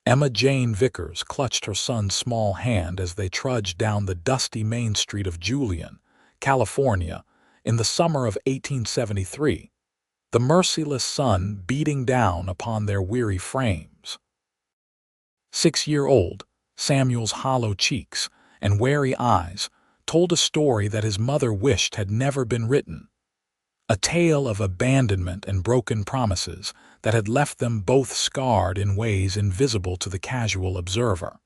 Emma Jane Vickers clutched her son's small hand as they trudged down the dusty main street of Julian, California, in the summer of 1873, the merciless sun beating down upon their weary frames. 6-year-old Samuel's hollow cheeks and wary eyes told a story that his mother wished had never been written, a tale of abandonment and broken promises that had left them both scarred in ways invisible to the casual observer.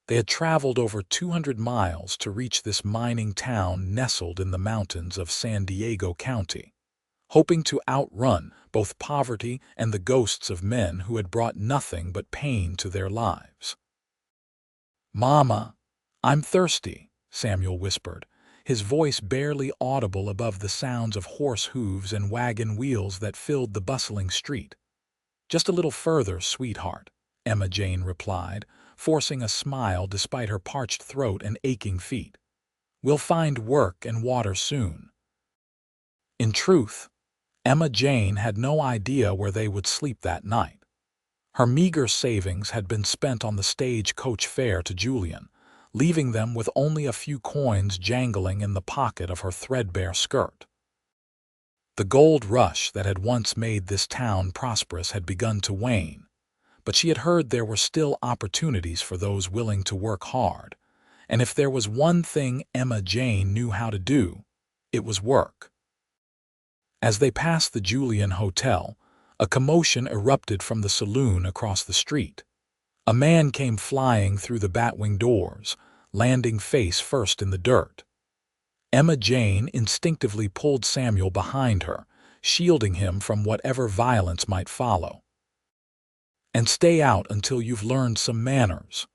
They had traveled over 200 miles to reach this mining town nestled in the mountains of San Diego County, hoping to outrun both poverty and the ghosts of men who had brought nothing but pain to their lives. "Mama, I'm thirsty," Samuel whispered, his voice barely audible above the sounds of horse hooves and wagon wheels that filled the bustling street. "Just a little further, sweetheart," Emma Jane replied, forcing a smile despite her parched throat and aching feet. "We'll find work and water soon." In truth, Emma Jane had no idea where they would sleep that night. Her meager savings had been spent on the stage-coach fare to Julian, leaving them with only a few coins jangling in the pocket of her threadbare skirt. The gold rush that had once made this town prosperous had begun to wane, but she had heard there were still opportunities for those willing to work hard, and if there was one thing Emma Jane knew how to do, it was work. As they passed the Julian Hotel, a commotion erupted from the saloon across the street. A man came flying through the batwing doors, landing face first in the dirt. Emma Jane instinctively pulled Samuel behind her, shielding him from whatever violence might follow. "And stay out until you've learned some manners,"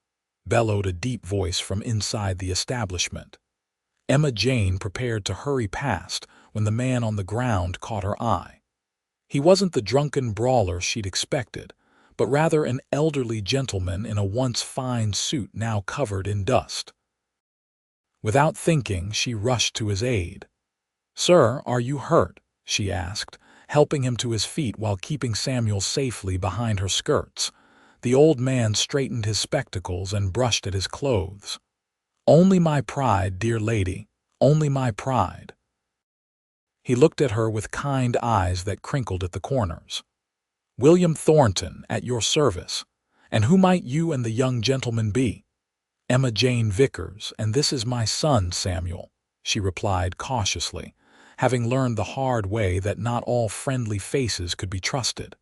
bellowed a deep voice from inside the establishment. Emma Jane prepared to hurry past when the man on the ground caught her eye. He wasn't the drunken brawler she'd expected, but rather an elderly gentleman in a once fine suit now covered in dust. Without thinking, she rushed to his aid. "Sir, are you hurt?" she asked, helping him to his feet while keeping Samuel safely behind her skirts. The old man straightened his spectacles and brushed at his clothes. "Only my pride, dear lady, only my pride." He looked at her with kind eyes that crinkled at the corners. "William Thornton, at your service. And who might you and the young gentleman be?" "Emma Jane Vickers, and this is my son, Samuel," she replied cautiously, having learned the hard way that not all friendly faces could be trusted.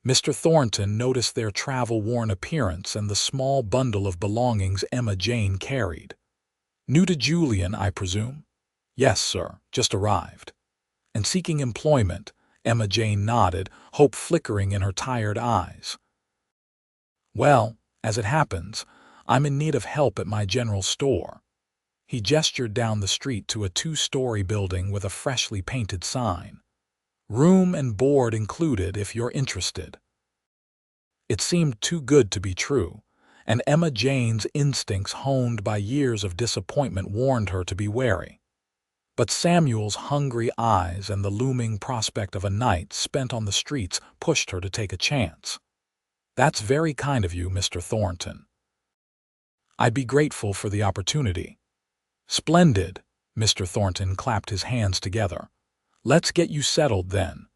Mr. Thornton noticed their travel-worn appearance and the small bundle of belongings Emma Jane carried. "New to Julian, I presume?" "Yes, sir, just arrived." "And seeking employment?" Emma Jane nodded, hope flickering in her tired eyes. "Well, as it happens, I'm in need of help at my general store." He gestured down the street to a 2-story building with a freshly painted sign. "Room and board included if you're interested." It seemed too good to be true, and Emma Jane's instincts honed by years of disappointment warned her to be wary. But Samuel's hungry eyes and the looming prospect of a night spent on the streets pushed her to take a chance. "That's very kind of you, Mr. Thornton. I'd be grateful for the opportunity." "Splendid," Mr. Thornton clapped his hands together. "Let's get you settled then.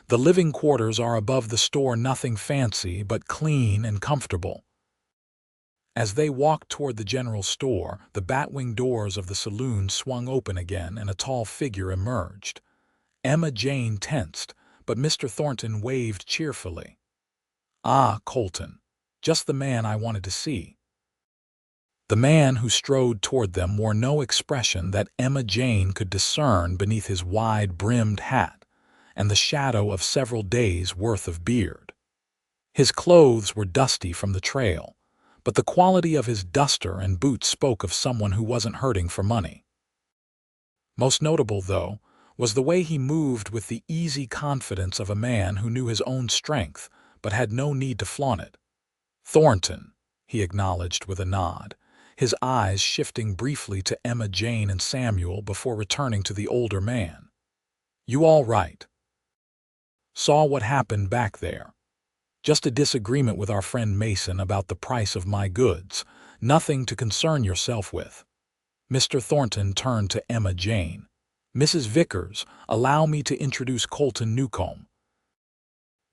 The living quarters are above the store, nothing fancy, but clean and comfortable." As they walked toward the general store, the batwing doors of the saloon swung open again and a tall figure emerged. Emma Jane tensed, but Mr. Thornton waved cheerfully. "Ah, Colton, just the man I wanted to see." The man who strode toward them wore no expression that Emma Jane could discern beneath his wide-brimmed hat and the shadow of several days' worth of beard. His clothes were dusty from the trail, but the quality of his duster and boots spoke of someone who wasn't hurting for money. Most notable, though, was the way he moved with the easy confidence of a man who knew his own strength but had no need to flaunt it. "Thornton," he acknowledged with a nod, his eyes shifting briefly to Emma Jane and Samuel before returning to the older man. "You all right? Saw what happened back there?" Just a disagreement with our friend Mason about the price of my goods. Nothing to concern yourself with." Mr. Thornton turned to Emma Jane. "Mrs. Vickers, allow me to introduce Colton Newcomb,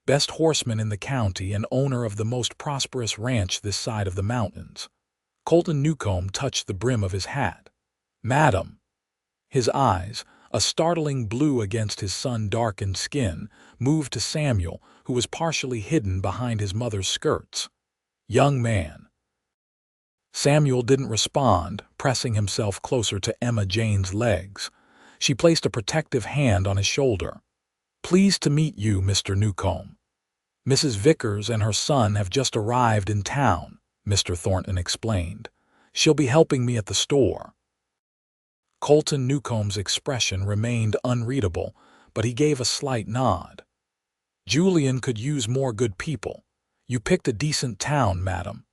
best horseman in the county and owner of the most prosperous ranch this side of the mountains." Colton Newcomb touched the brim of his hat. "Madam." His eyes, a startling blue against his sun-darkened skin, moved to Samuel, who was partially hidden behind his mother's skirts. "Young man." Samuel didn't respond, pressing himself closer to Emma Jane's legs. She placed a protective hand on his shoulder. "Pleased to meet you, Mr. Newcomb. Mrs. Vickers and her son have just arrived in town," Mr. Thornton explained. "She'll be helping me at the store." Colton Newcomb's expression remained unreadable, but he gave a slight nod. "Julian could use more good people. You picked a decent town, madam."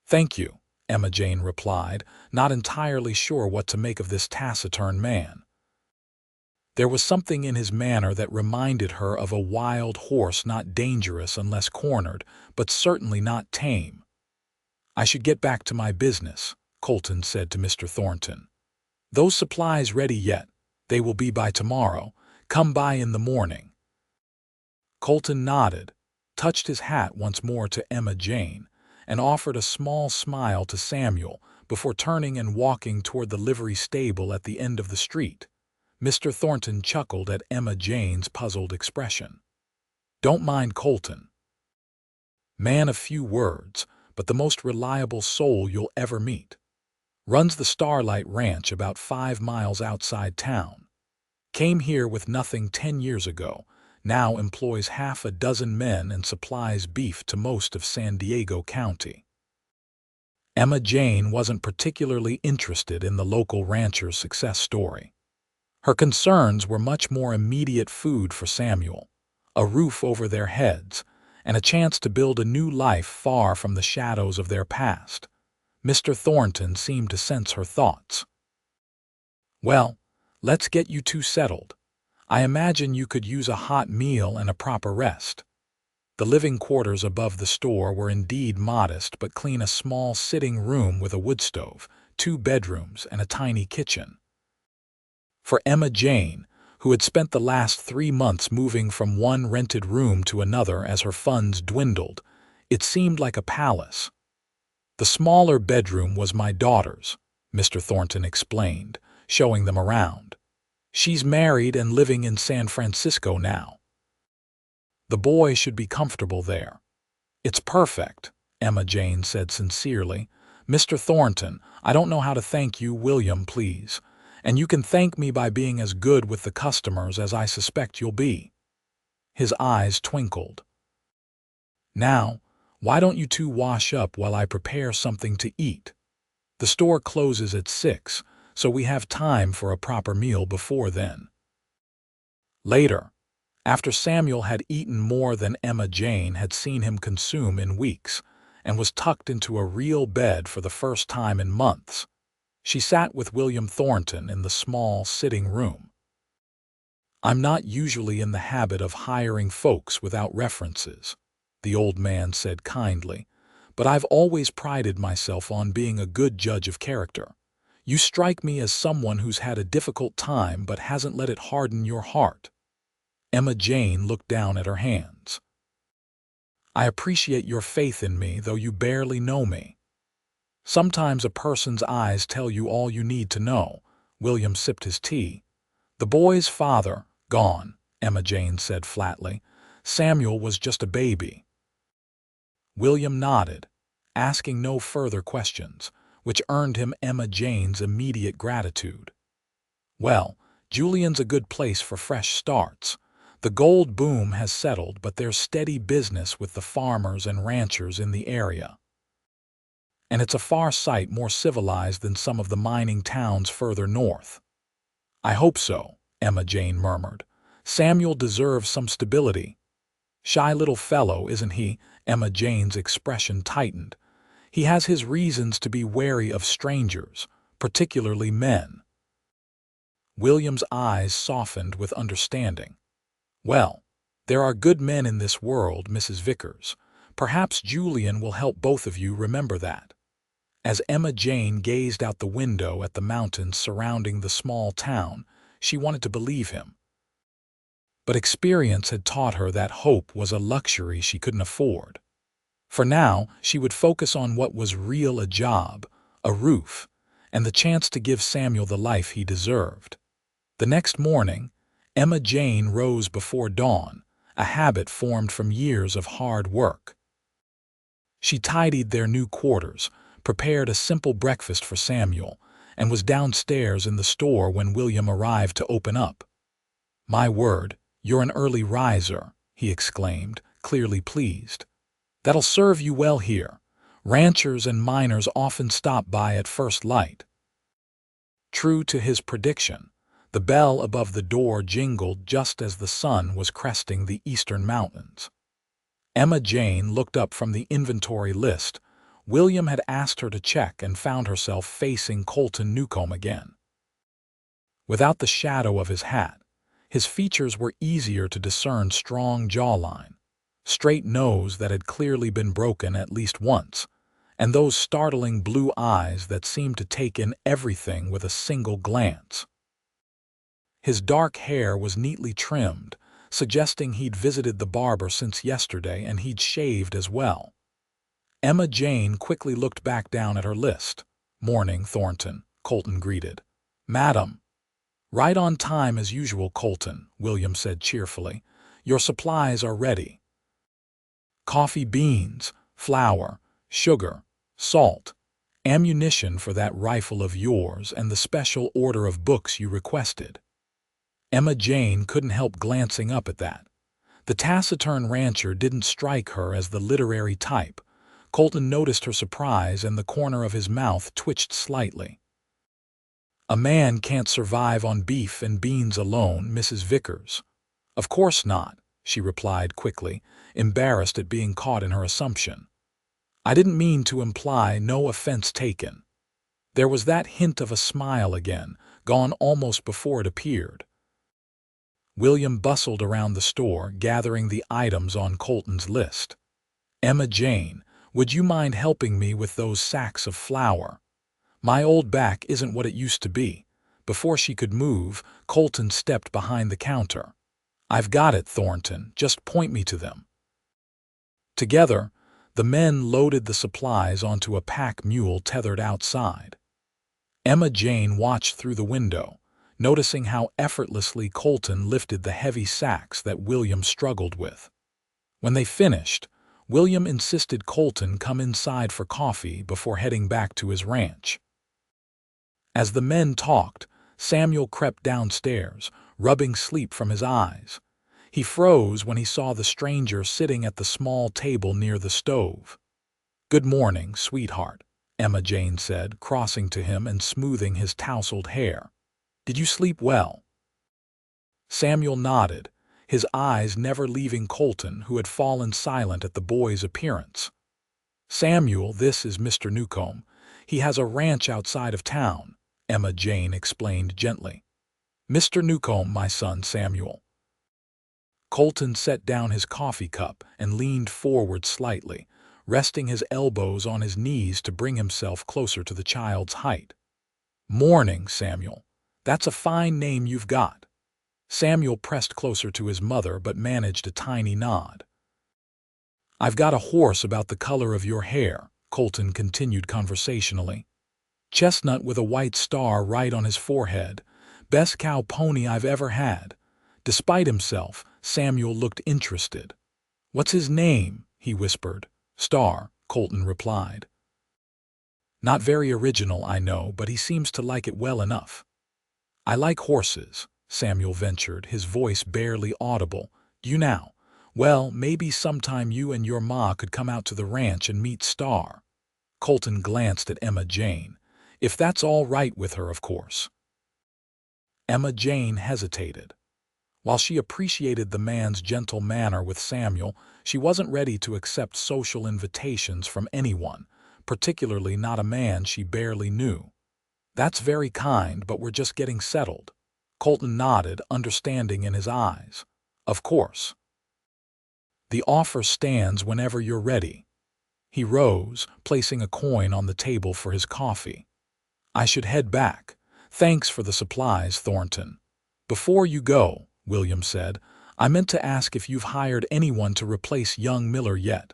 "Thank you," Emma Jane replied, not entirely sure what to make of this taciturn man. There was something in his manner that reminded her of a wild horse, not dangerous unless cornered, but certainly not tame. "I should get back to my business," Colton said to Mr. Thornton. "Those supplies ready yet? They will be by tomorrow. Come by in the morning." Colton nodded, touched his hat once more to Emma Jane, and offered a small smile to Samuel before turning and walking toward the livery stable at the end of the street. Mr. Thornton chuckled at Emma Jane's puzzled expression. "Don't mind Colton. Man of few words, but the most reliable soul you'll ever meet. Runs the Starlight Ranch about 5 miles outside town. Came here with nothing 10 years ago, now employs half a dozen men and supplies beef to most of San Diego County." Emma Jane wasn't particularly interested in the local rancher's success story. Her concerns were much more immediate food for Samuel, a roof over their heads, and a chance to build a new life far from the shadows of their past. Mr. Thornton seemed to sense her thoughts. "Well, let's get you two settled. I imagine you could use a hot meal and a proper rest." The living quarters above the store were indeed modest but clean, a small sitting room with a wood stove, 2 bedrooms, and a tiny kitchen. For Emma Jane, who had spent the last 3 months moving from one rented room to another as her funds dwindled, it seemed like a palace. "The smaller bedroom was my daughter's," Mr. Thornton explained, showing them around. "She's married and living in San Francisco now. The boy should be comfortable there." "It's perfect," Emma Jane said sincerely. "Mr. Thornton, I don't know how to thank you, William, please. And you can thank me by being as good with the customers as I suspect you'll be." His eyes twinkled. "Now, why don't you two wash up while I prepare something to eat? The store closes at 6, so we have time for a proper meal before then." Later, after Samuel had eaten more than Emma Jane had seen him consume in weeks, and was tucked into a real bed for the first time in months, she sat with William Thornton in the small sitting room. "I'm not usually in the habit of hiring folks without references," the old man said kindly, "but I've always prided myself on being a good judge of character. You strike me as someone who's had a difficult time but hasn't let it harden your heart." Emma Jane looked down at her hands. "I appreciate your faith in me, though you barely know me." "Sometimes a person's eyes tell you all you need to know." William sipped his tea. "The boy's father, gone," Emma Jane said flatly. "Samuel was just a baby." William nodded, asking no further questions, which earned him Emma Jane's immediate gratitude. "Well, Julian's a good place for fresh starts. The gold boom has settled, but there's steady business with the farmers and ranchers in the area. And it's a far sight more civilized than some of the mining towns further north." "I hope so," Emma Jane murmured. "Samuel deserves some stability." "Shy little fellow, isn't he?" Emma Jane's expression tightened. "He has his reasons to be wary of strangers, particularly men." William's eyes softened with understanding. "Well, there are good men in this world, Mrs. Vickers, Perhaps Julian will help both of you remember that." As Emma Jane gazed out the window at the mountains surrounding the small town, she wanted to believe him. But experience had taught her that hope was a luxury she couldn't afford. For now, she would focus on what was real: a job, a roof, and the chance to give Samuel the life he deserved. The next morning, Emma Jane rose before dawn, a habit formed from years of hard work. She tidied their new quarters, prepared a simple breakfast for Samuel, and was downstairs in the store when William arrived to open up. "My word, you're an early riser," he exclaimed, clearly pleased. "That'll serve you well here. Ranchers and miners often stop by at first light." True to his prediction, the bell above the door jingled just as the sun was cresting the eastern mountains. Emma Jane looked up from the inventory list. William had asked her to check and found herself facing Colton Newcomb again. Without the shadow of his hat, his features were easier to discern: strong jawline, straight nose that had clearly been broken at least once, and those startling blue eyes that seemed to take in everything with a single glance. His dark hair was neatly trimmed, suggesting he'd visited the barber since yesterday, and he'd shaved as well. Emma Jane quickly looked back down at her list. "Morning, Thornton," Colton greeted. "Madam." "Right on time as usual, Colton," William said cheerfully. "Your supplies are ready. Coffee beans, flour, sugar, salt, ammunition for that rifle of yours, and the special order of books you requested." Emma Jane couldn't help glancing up at that. The taciturn rancher didn't strike her as the literary type. Colton noticed her surprise, and the corner of his mouth twitched slightly. "A man can't survive on beef and beans alone, Mrs. Vickers." "Of course not," she replied quickly, embarrassed at being caught in her assumption. "I didn't mean to imply, no offense taken." There was that hint of a smile again, gone almost before it appeared. William bustled around the store, gathering the items on Colton's list. "Emma Jane, would you mind helping me with those sacks of flour? My old back isn't what it used to be." Before she could move, Colton stepped behind the counter. "I've got it, Thornton. Just point me to them." Together, the men loaded the supplies onto a pack mule tethered outside. Emma Jane watched through the window, noticing how effortlessly Colton lifted the heavy sacks that William struggled with. When they finished, William insisted Colton come inside for coffee before heading back to his ranch. As the men talked, Samuel crept downstairs, rubbing sleep from his eyes. He froze when he saw the stranger sitting at the small table near the stove. "Good morning, sweetheart," Emma Jane said, crossing to him and smoothing his tousled hair. "Did you sleep well?" Samuel nodded, his eyes never leaving Colton, who had fallen silent at the boy's appearance. "Samuel, this is Mr. Newcomb. He has a ranch outside of town," Emma Jane explained gently. "Mr. Newcomb, my son Samuel." Colton set down his coffee cup and leaned forward slightly, resting his elbows on his knees to bring himself closer to the child's height. "Morning, Samuel. That's a fine name you've got." Samuel pressed closer to his mother but managed a tiny nod. "I've got a horse about the color of your hair," Colton continued conversationally. "Chestnut with a white star right on his forehead. Best cow pony I've ever had." Despite himself, Samuel looked interested. "What's his name?" he whispered. "Star," Colton replied. "Not very original, I know, but he seems to like it well enough." "I like horses," Samuel ventured, his voice barely audible. "Do you now? Well, maybe sometime you and your ma could come out to the ranch and meet Star." Colton glanced at Emma Jane. "If that's all right with her, of course." Emma Jane hesitated. While she appreciated the man's gentle manner with Samuel, she wasn't ready to accept social invitations from anyone, particularly not a man she barely knew. "That's very kind, but we're just getting settled." Colton nodded, understanding in his eyes. "Of course." The offer stands whenever you're ready." He rose, placing a coin on the table for his coffee. "I should head back. Thanks for the supplies, Thornton." "Before you go," William said, "I meant to ask if you've hired anyone to replace young Miller yet."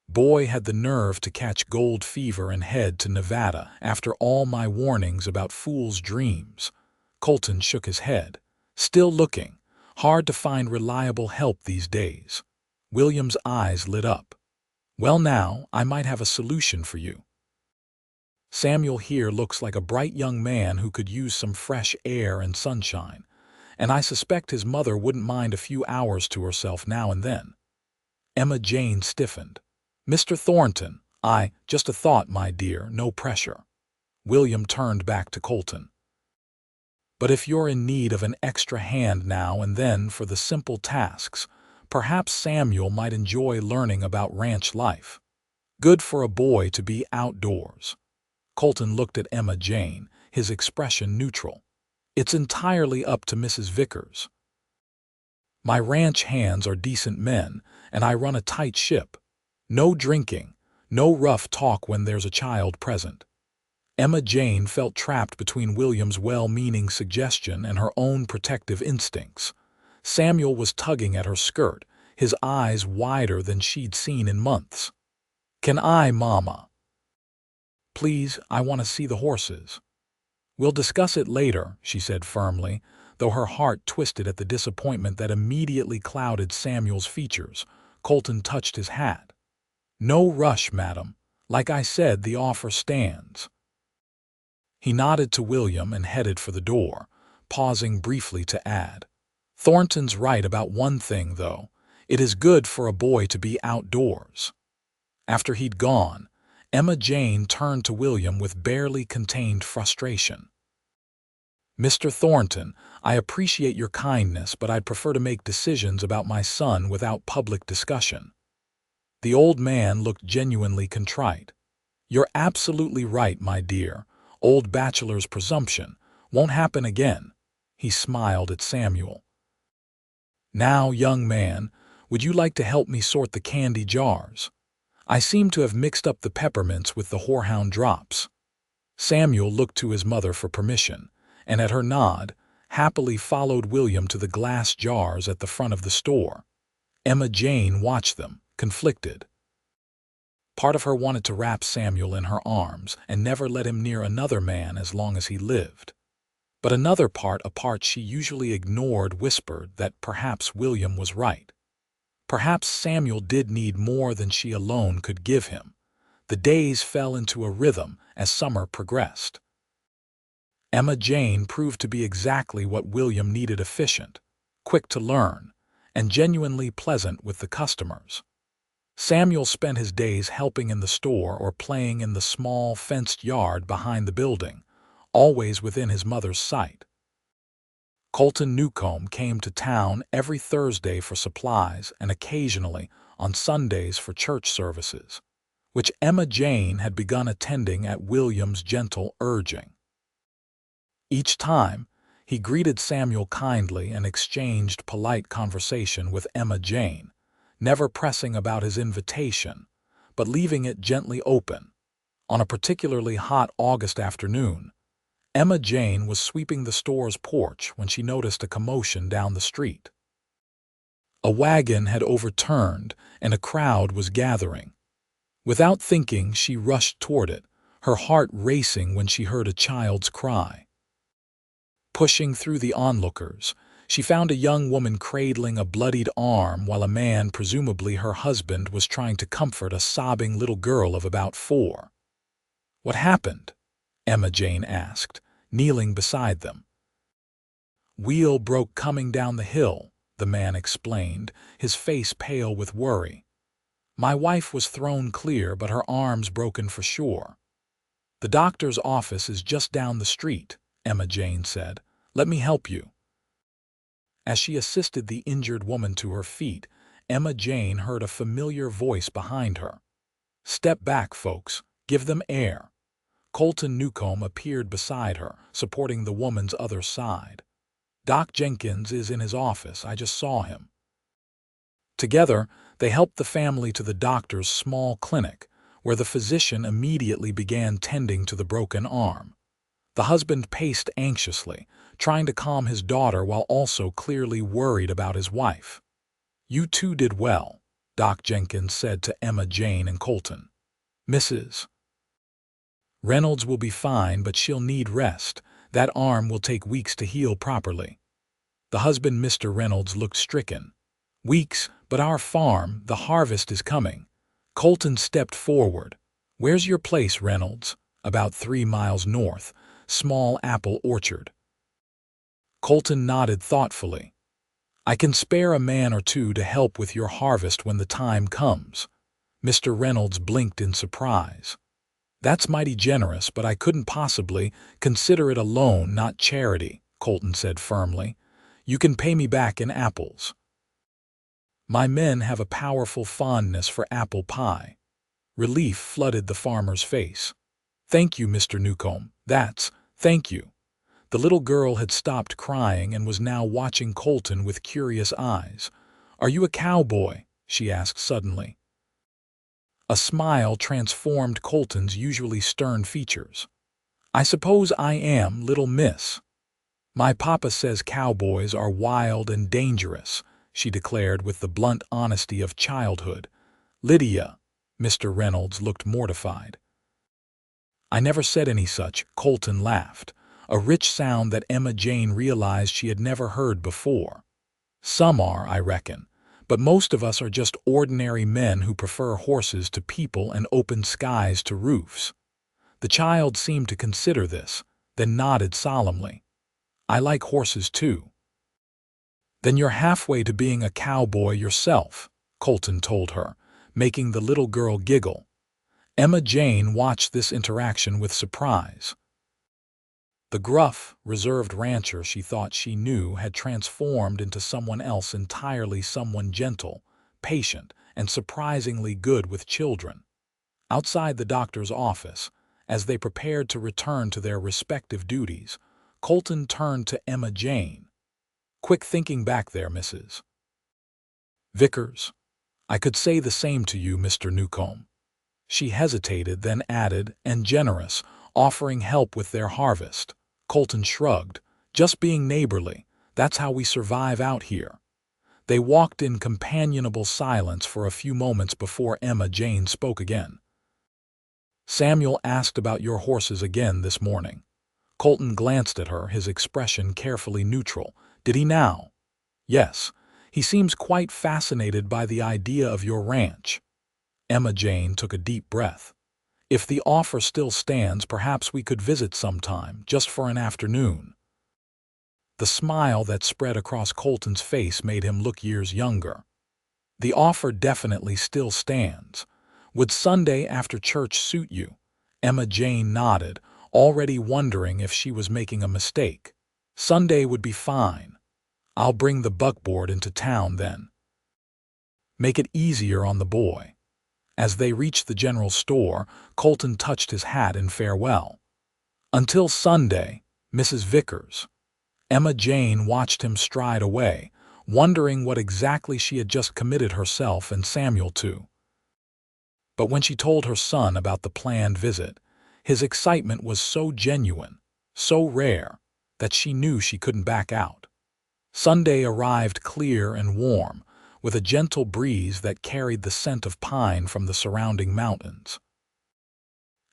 Boy had the nerve to catch gold fever and head to Nevada after all my warnings about fool's dreams. Colton shook his head. "Still looking. Hard to find reliable help these days." William's eyes lit up. "Well now, I might have a solution for you. Samuel here looks like a bright young man who could use some fresh air and sunshine, and I suspect his mother wouldn't mind a few hours to herself now and then." Emma Jane stiffened. "Mr. Thornton, just a thought, my dear, no pressure." William turned back to Colton. "But if you're in need of an extra hand now and then for the simple tasks, perhaps Samuel might enjoy learning about ranch life. Good for a boy to be outdoors." Colton looked at Emma Jane, his expression neutral. "It's entirely up to Mrs. Vickers. My ranch hands are decent men, and I run a tight ship. No drinking, no rough talk when there's a child present." Emma Jane felt trapped between William's well-meaning suggestion and her own protective instincts. Samuel was tugging at her skirt, his eyes wider than she'd seen in months. "Can I, Mama?" "Please, I want to see the horses." "We'll discuss it later," she said firmly, though her heart twisted at the disappointment that immediately clouded Samuel's features. Colton touched his hat. "No rush, madam. Like I said, the offer stands." He nodded to William and headed for the door, pausing briefly to add, "Thornton's right about one thing, though. It is good for a boy to be outdoors." After he'd gone, Emma Jane turned to William with barely contained frustration. "Mr. Thornton, I appreciate your kindness, but I'd prefer to make decisions about my son without public discussion." The old man looked genuinely contrite. "You're absolutely right, my dear. Old bachelor's presumption. Won't happen again." He smiled at Samuel. "Now, young man, would you like to help me sort the candy jars? I seem to have mixed up the peppermints with the horehound drops." Samuel looked to his mother for permission, and at her nod, happily followed William to the glass jars at the front of the store. Emma Jane watched them, conflicted. Part of her wanted to wrap Samuel in her arms and never let him near another man as long as he lived. But another part, a part she usually ignored, whispered that perhaps William was right. Perhaps Samuel did need more than she alone could give him. The days fell into a rhythm as summer progressed. Emma Jane proved to be exactly what William needed: efficient, quick to learn, and genuinely pleasant with the customers. Samuel spent his days helping in the store or playing in the small fenced yard behind the building, always within his mother's sight. Colton Newcomb came to town every Thursday for supplies and occasionally on Sundays for church services, which Emma Jane had begun attending at William's gentle urging. Each time, he greeted Samuel kindly and exchanged polite conversation with Emma Jane, never pressing about his invitation, but leaving it gently open. On a particularly hot August afternoon, Emma Jane was sweeping the store's porch when she noticed a commotion down the street. A wagon had overturned and a crowd was gathering. Without thinking, she rushed toward it, her heart racing when she heard a child's cry. Pushing through the onlookers, she found a young woman cradling a bloodied arm while a man, presumably her husband, was trying to comfort a sobbing little girl of about 4. "What happened?" Emma Jane asked, kneeling beside them. "Wheel broke coming down the hill," the man explained, his face pale with worry. "My wife was thrown clear, but her arm's broken for sure." "The doctor's office is just down the street," Emma Jane said. "Let me help you." As she assisted the injured woman to her feet, Emma Jane heard a familiar voice behind her. "Step back, folks. Give them air." Colton Newcomb appeared beside her, supporting the woman's other side. "Doc Jenkins is in his office. I just saw him." Together, they helped the family to the doctor's small clinic, where the physician immediately began tending to the broken arm. The husband paced anxiously, trying to calm his daughter while also clearly worried about his wife. "You two did well," Doc Jenkins said to Emma, Jane, and Colton. "Mrs. Reynolds will be fine, but she'll need rest. That arm will take weeks to heal properly." The husband, Mr. Reynolds, looked stricken. "Weeks, but our farm, the harvest is coming." Colton stepped forward. "Where's your place, Reynolds?" "About 3 miles north. Small apple orchard." Colton nodded thoughtfully. "I can spare a man or two to help with your harvest when the time comes." Mr. Reynolds blinked in surprise. "That's mighty generous, but I couldn't possibly consider it a loan, not charity," Colton said firmly. "You can pay me back in apples. My men have a powerful fondness for apple pie." Relief flooded the farmer's face. "Thank you, Mr. Newcomb. Thank you." The little girl had stopped crying and was now watching Colton with curious eyes. "Are you a cowboy?" she asked suddenly. A smile transformed Colton's usually stern features. "I suppose I am, little miss. My papa says cowboys are wild and dangerous," she declared with the blunt honesty of childhood. "Lydia," Mr. Reynolds looked mortified. "I never said any such," Colton laughed, a rich sound that Emma Jane realized she had never heard before. "Some are, I reckon, but most of us are just ordinary men who prefer horses to people and open skies to roofs." The child seemed to consider this, then nodded solemnly. "I like horses too." "Then you're halfway to being a cowboy yourself," Colton told her, making the little girl giggle. Emma Jane watched this interaction with surprise. The gruff, reserved rancher she thought she knew had transformed into someone else entirely, someone gentle, patient, and surprisingly good with children. Outside the doctor's office, as they prepared to return to their respective duties, Colton turned to Emma Jane. "Quick thinking back there, Mrs. Vickers. I could say the same to you, Mr. Newcomb." She hesitated, then added, "and generous, offering help with their harvest." Colton shrugged. "Just being neighborly. That's how we survive out here." They walked in companionable silence for a few moments before Emma Jane spoke again. "Samuel asked about your horses again this morning." Colton glanced at her, his expression carefully neutral. "Did he now?" "Yes. He seems quite fascinated by the idea of your ranch." Emma Jane took a deep breath. "If the offer still stands, perhaps we could visit sometime, just for an afternoon." The smile that spread across Colton's face made him look years younger. "The offer definitely still stands. Would Sunday after church suit you?" Emma Jane nodded, already wondering if she was making a mistake. "Sunday would be fine. I'll bring the buckboard into town then. Make it easier on the boy." As they reached the general store, Colton touched his hat in farewell. "Until Sunday, Mrs. Vickers." Emma Jane watched him stride away, wondering what exactly she had just committed herself and Samuel to. But when she told her son about the planned visit, his excitement was so genuine, so rare, that she knew she couldn't back out. Sunday arrived clear and warm, with a gentle breeze that carried the scent of pine from the surrounding mountains.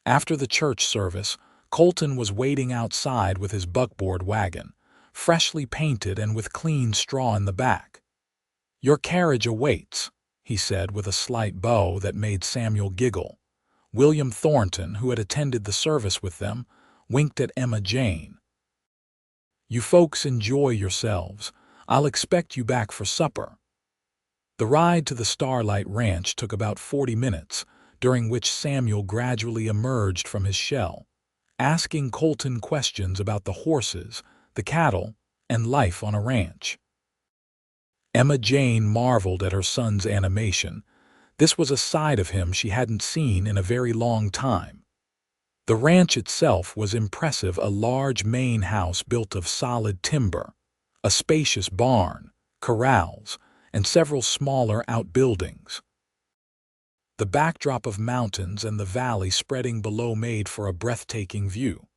After the church service, Colton was waiting outside with his buckboard wagon, freshly painted and with clean straw in the back. "Your carriage awaits," he said with a slight bow that made Samuel giggle. William Thornton, who had attended the service with them, winked at Emma Jane. "You folks enjoy yourselves. I'll expect you back for supper." The ride to the Starlight Ranch took about 40 minutes, during which Samuel gradually emerged from his shell, asking Colton questions about the horses, the cattle, and life on a ranch. Emma Jane marveled at her son's animation. This was a side of him she hadn't seen in a very long time. The ranch itself was impressive, a large main house built of solid timber, a spacious barn, corrals, and several smaller outbuildings. The backdrop of mountains and the valley spreading below made for a breathtaking view.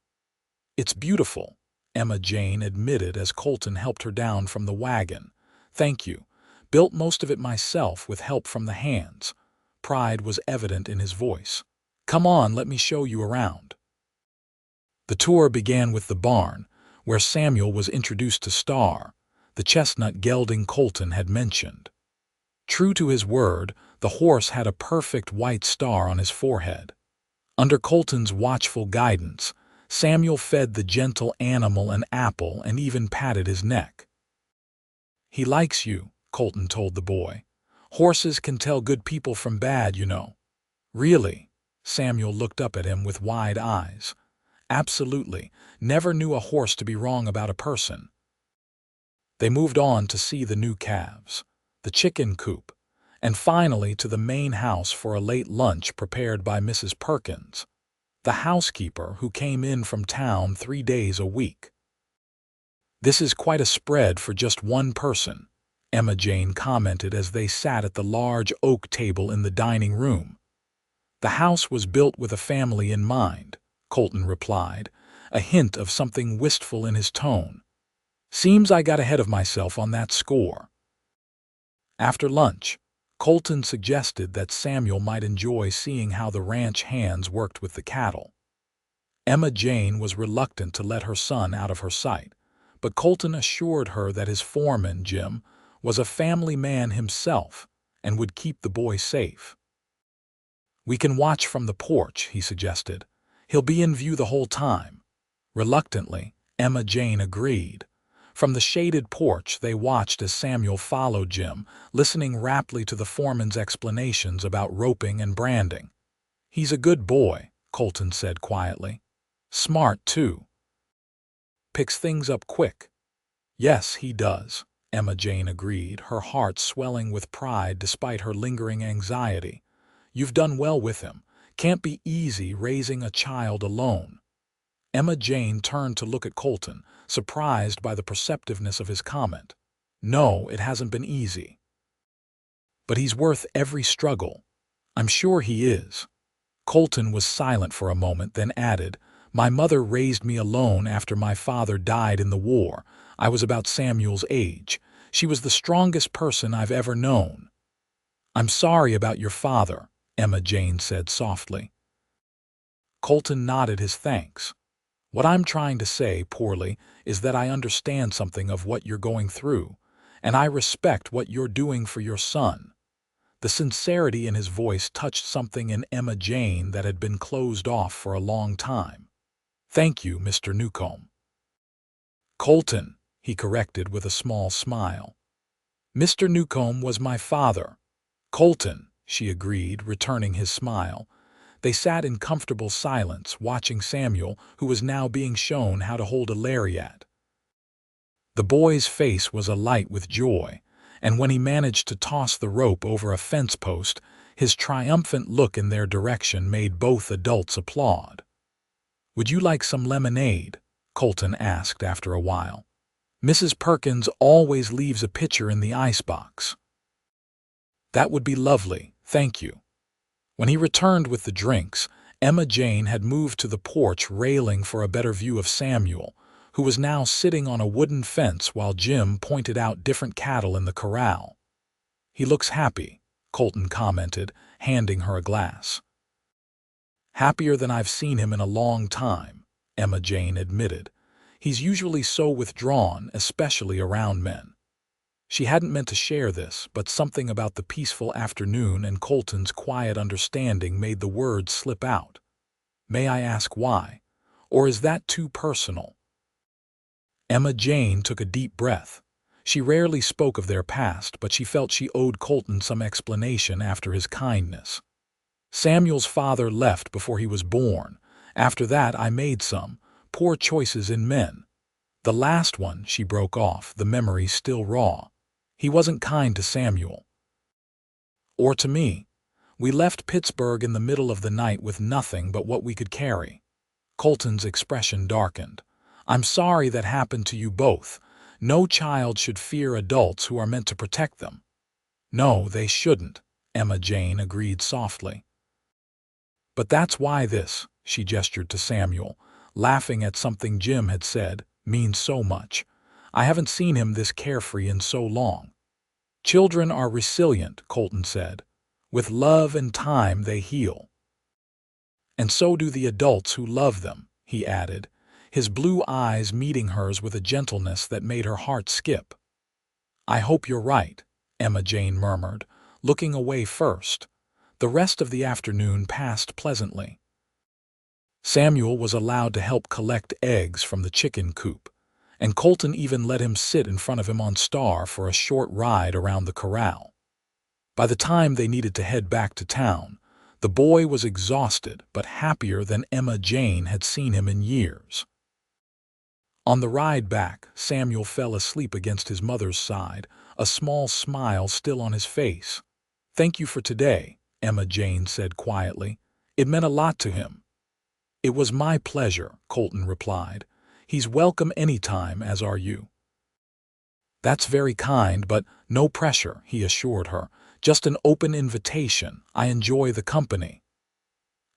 "It's beautiful," Emma Jane admitted as Colton helped her down from the wagon. "Thank you. Built most of it myself with help from the hands." Pride was evident in his voice. "Come on, let me show you around." The tour began with the barn, where Samuel was introduced to Star, the chestnut gelding Colton had mentioned. True to his word, the horse had a perfect white star on his forehead. Under Colton's watchful guidance, Samuel fed the gentle animal an apple and even patted his neck. "He likes you," Colton told the boy. "Horses can tell good people from bad, you know." "Really?" Samuel looked up at him with wide eyes. "Absolutely. Never knew a horse to be wrong about a person." They moved on to see the new calves, the chicken coop, and finally to the main house for a late lunch prepared by Mrs. Perkins, the housekeeper who came in from town 3 days a week. "This is quite a spread for just one person," Emma Jane commented as they sat at the large oak table in the dining room. "The house was built with a family in mind," Colton replied, a hint of something wistful in his tone. "Seems I got ahead of myself on that score." After lunch, Colton suggested that Samuel might enjoy seeing how the ranch hands worked with the cattle. Emma Jane was reluctant to let her son out of her sight, but Colton assured her that his foreman, Jim, was a family man himself and would keep the boy safe. "We can watch from the porch," he suggested. "He'll be in view the whole time." Reluctantly, Emma Jane agreed. From the shaded porch, they watched as Samuel followed Jim, listening raptly to the foreman's explanations about roping and branding. "He's a good boy," Colton said quietly. "Smart, too. Picks things up quick." "Yes, he does," Emma Jane agreed, her heart swelling with pride despite her lingering anxiety. "You've done well with him. Can't be easy raising a child alone." Emma Jane turned to look at Colton, surprised by the perceptiveness of his comment. "No, it hasn't been easy. But he's worth every struggle. I'm sure he is." Colton was silent for a moment, then added, "My mother raised me alone after my father died in the war. I was about Samuel's age. She was the strongest person I've ever known." "I'm sorry about your father," Emma Jane said softly. Colton nodded his thanks. "What I'm trying to say, poorly, is that I understand something of what you're going through, and I respect what you're doing for your son." The sincerity in his voice touched something in Emma Jane that had been closed off for a long time. "Thank you, Mr. Newcomb." "Colton," he corrected with a small smile. "Mr. Newcomb was my father." "Colton," she agreed, returning his smile. They sat in comfortable silence, watching Samuel, who was now being shown how to hold a lariat. The boy's face was alight with joy, and when he managed to toss the rope over a fence post, his triumphant look in their direction made both adults applaud. "Would you like some lemonade?" Colton asked after a while. "Mrs. Perkins always leaves a pitcher in the icebox." "That would be lovely, thank you." When he returned with the drinks, Emma Jane had moved to the porch railing for a better view of Samuel, who was now sitting on a wooden fence while Jim pointed out different cattle in the corral. "He looks happy," Colton commented, handing her a glass. "Happier than I've seen him in a long time," Emma Jane admitted. "He's usually so withdrawn, especially around men." She hadn't meant to share this, but something about the peaceful afternoon and Colton's quiet understanding made the words slip out. "May I ask why? Or is that too personal?" Emma Jane took a deep breath. She rarely spoke of their past, but she felt she owed Colton some explanation after his kindness. "Samuel's father left before he was born. After that I made some poor choices in men. The last one," she broke off, the memory still raw. "He wasn't kind to Samuel. Or to me. We left Pittsburgh in the middle of the night with nothing but what we could carry." Colton's expression darkened. "I'm sorry that happened to you both. No child should fear adults who are meant to protect them." No, they shouldn't, Emma Jane agreed softly. But that's why this, she gestured to Samuel, laughing at something Jim had said, means so much. I haven't seen him this carefree in so long. Children are resilient, Colton said. With love and time they heal. And so do the adults who love them, he added, his blue eyes meeting hers with a gentleness that made her heart skip. I hope you're right, Emma Jane murmured, looking away first. The rest of the afternoon passed pleasantly. Samuel was allowed to help collect eggs from the chicken coop, and Colton even let him sit in front of him on Star for a short ride around the corral. By the time they needed to head back to town, the boy was exhausted but happier than Emma Jane had seen him in years. On the ride back, Samuel fell asleep against his mother's side, a small smile still on his face. Thank you for today, Emma Jane said quietly. It meant a lot to him. It was my pleasure, Colton replied. He's welcome any time, as are you. That's very kind, but no pressure, he assured her. Just an open invitation. I enjoy the company.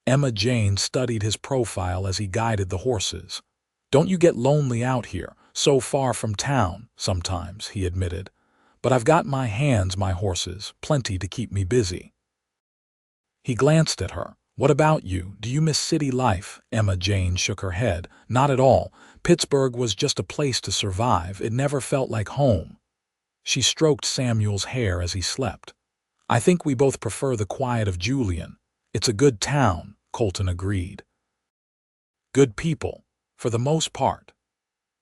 Emma Jane studied his profile as he guided the horses. Don't you get lonely out here, so far from town, sometimes, he admitted. But I've got my hands, my horses, plenty to keep me busy. He glanced at her. What about you? Do you miss city life? Emma Jane shook her head. Not at all. Pittsburgh was just a place to survive. It never felt like home. She stroked Samuel's hair as he slept. I think we both prefer the quiet of Julian. It's a good town, Colton agreed. Good people, for the most part.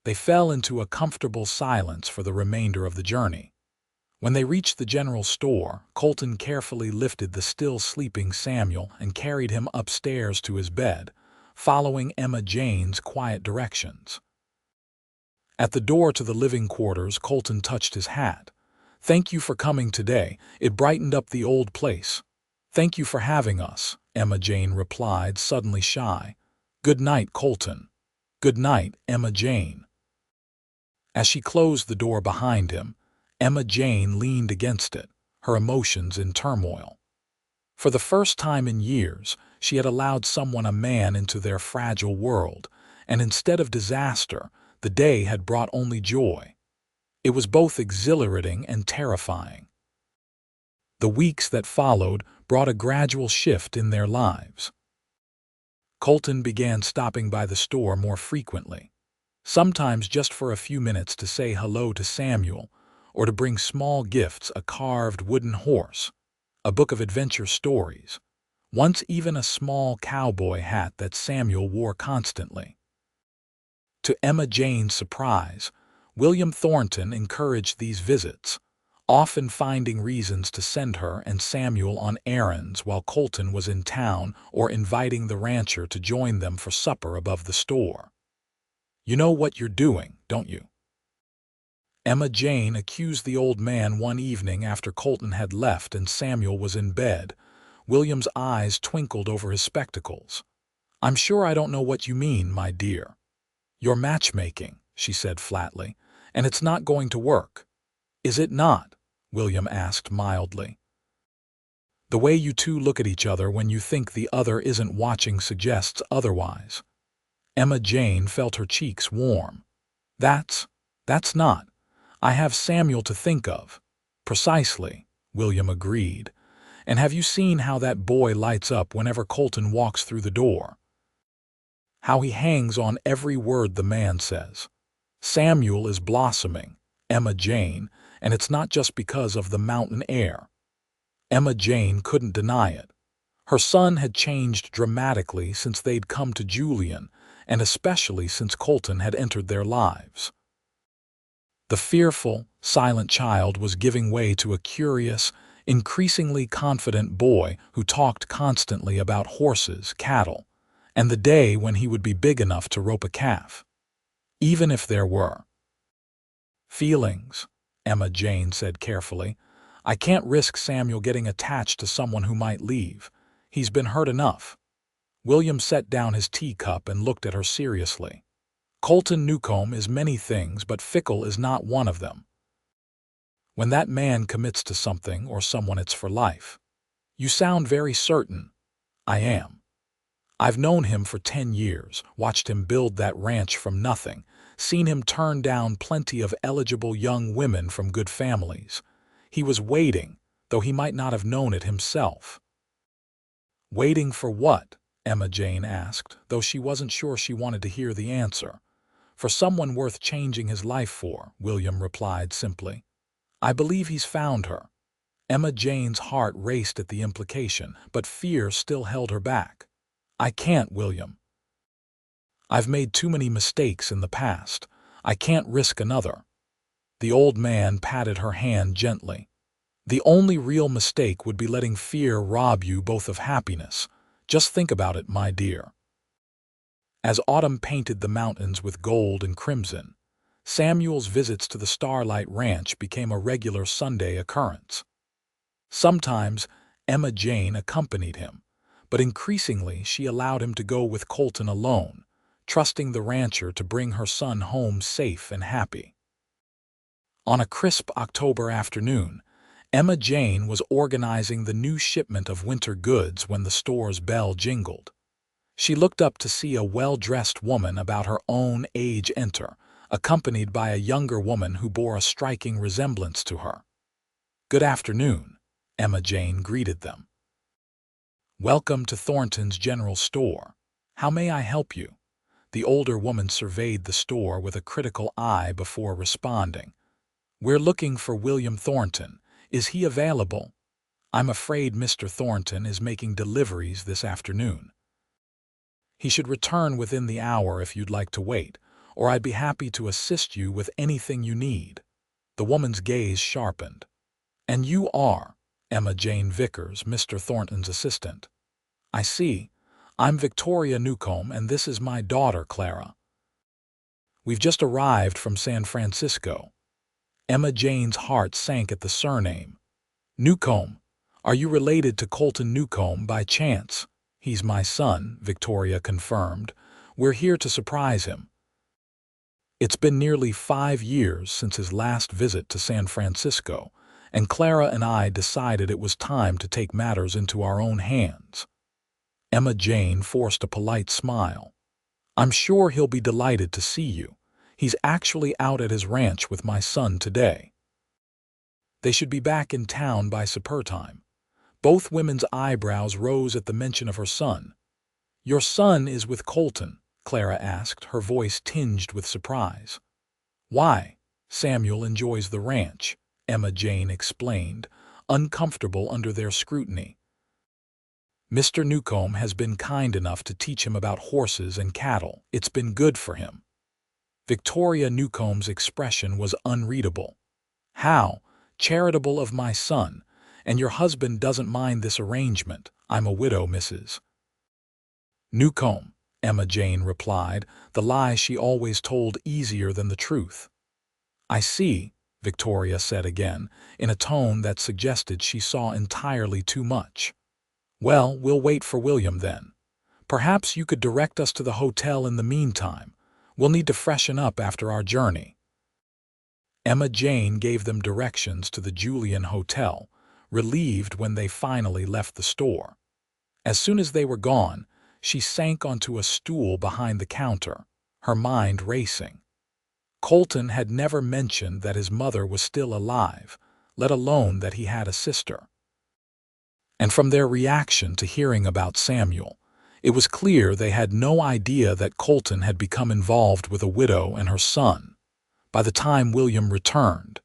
They fell into a comfortable silence for the remainder of the journey. When they reached the general store, Colton carefully lifted the still sleeping Samuel and carried him upstairs to his bed, following Emma Jane's quiet directions. At the door to the living quarters, Colton touched his hat. Thank you for coming today. It brightened up the old place. Thank you for having us, Emma Jane replied, suddenly shy. Good night, Colton. Good night, Emma Jane. As she closed the door behind him, Emma Jane leaned against it, her emotions in turmoil. For the first time in years, she had allowed a man into their fragile world, and instead of disaster, the day had brought only joy. It was both exhilarating and terrifying. The weeks that followed brought a gradual shift in their lives. Colton began stopping by the store more frequently, sometimes just for a few minutes to say hello to Samuel, or to bring small gifts, a carved wooden horse, a book of adventure stories, once even a small cowboy hat that Samuel wore constantly. To Emma Jane's surprise, William Thornton encouraged these visits, often finding reasons to send her and Samuel on errands while Colton was in town or inviting the rancher to join them for supper above the store. You know what you're doing, don't you? Emma Jane accused the old man one evening after Colton had left and Samuel was in bed. William's eyes twinkled over his spectacles. I'm sure I don't know what you mean, my dear. You're matchmaking, she said flatly, and it's not going to work. Is it not? William asked mildly. The way you two look at each other when you think the other isn't watching suggests otherwise. Emma Jane felt her cheeks warm. That's not. I have Samuel to think of. Precisely, William agreed. And have you seen how that boy lights up whenever Colton walks through the door? How he hangs on every word the man says. Samuel is blossoming, Emma Jane, and it's not just because of the mountain air. Emma Jane couldn't deny it. Her son had changed dramatically since they'd come to Julian, and especially since Colton had entered their lives. The fearful, silent child was giving way to a curious, increasingly confident boy who talked constantly about horses, cattle, and the day when he would be big enough to rope a calf. Even if there were feelings, Emma Jane said carefully, I can't risk Samuel getting attached to someone who might leave. He's been hurt enough. William set down his teacup and looked at her seriously. Colton Newcomb is many things, but fickle is not one of them. When that man commits to something or someone, it's for life. You sound very certain. I am. I've known him for 10 years, watched him build that ranch from nothing, seen him turn down plenty of eligible young women from good families. He was waiting, though he might not have known it himself. Waiting for what? Emma Jane asked, though she wasn't sure she wanted to hear the answer. For someone worth changing his life for, William replied simply. I believe he's found her. Emma Jane's heart raced at the implication, but fear still held her back. I can't, William. I've made too many mistakes in the past. I can't risk another. The old man patted her hand gently. The only real mistake would be letting fear rob you both of happiness. Just think about it, my dear. As autumn painted the mountains with gold and crimson, Samuel's visits to the Starlight Ranch became a regular Sunday occurrence. Sometimes Emma Jane accompanied him, but increasingly she allowed him to go with Colton alone, trusting the rancher to bring her son home safe and happy. On a crisp October afternoon, Emma Jane was organizing the new shipment of winter goods when the store's bell jingled. She looked up to see a well-dressed woman about her own age enter, accompanied by a younger woman who bore a striking resemblance to her. Good afternoon, Emma Jane greeted them. Welcome to Thornton's General Store. How may I help you? The older woman surveyed the store with a critical eye before responding. We're looking for William Thornton. Is he available? I'm afraid Mr. Thornton is making deliveries this afternoon. He should return within the hour if you'd like to wait, or I'd be happy to assist you with anything you need. The woman's gaze sharpened. And you are Emma Jane Vickers, Mr. Thornton's assistant. I see. I'm Victoria Newcomb, and this is my daughter, Clara. We've just arrived from San Francisco. Emma Jane's heart sank at the surname. Newcomb, are you related to Colton Newcomb by chance? He's my son, Victoria confirmed. We're here to surprise him. It's been nearly 5 years since his last visit to San Francisco, and Clara and I decided it was time to take matters into our own hands. Emma Jane forced a polite smile. I'm sure he'll be delighted to see you. He's actually out at his ranch with my son today. They should be back in town by supper time. Both women's eyebrows rose at the mention of her son. Your son is with Colton, Clara asked, her voice tinged with surprise. Why? Samuel enjoys the ranch, Emma Jane explained, uncomfortable under their scrutiny. Mr. Newcomb has been kind enough to teach him about horses and cattle. It's been good for him. Victoria Newcomb's expression was unreadable. How charitable of my son, and your husband doesn't mind this arrangement. I'm a widow, Mrs. Newcomb, Emma Jane replied, the lie she always told easier than the truth. I see, Victoria said again, in a tone that suggested she saw entirely too much. Well, we'll wait for William then. Perhaps you could direct us to the hotel in the meantime. We'll need to freshen up after our journey. Emma Jane gave them directions to the Julian Hotel, relieved when they finally left the store. As soon as they were gone, she sank onto a stool behind the counter, her mind racing. Colton had never mentioned that his mother was still alive, let alone that he had a sister. And from their reaction to hearing about Samuel, it was clear they had no idea that Colton had become involved with a widow and her son. By the time William returned,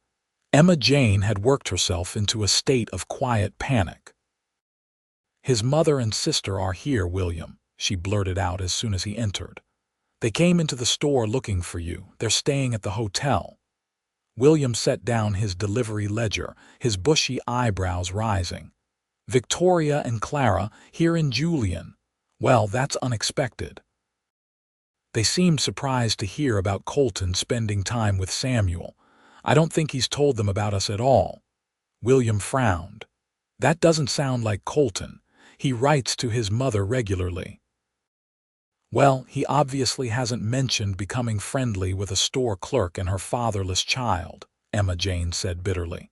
Emma Jane had worked herself into a state of quiet panic. His mother and sister are here, William, she blurted out as soon as he entered. They came into the store looking for you. They're staying at the hotel. William set down his delivery ledger, his bushy eyebrows rising. Victoria and Clara here in Julian. Well, that's unexpected. They seemed surprised to hear about Colton spending time with Samuel. I don't think he's told them about us at all. William frowned. That doesn't sound like Colton. He writes to his mother regularly. Well, he obviously hasn't mentioned becoming friendly with a store clerk and her fatherless child, Emma Jane said bitterly.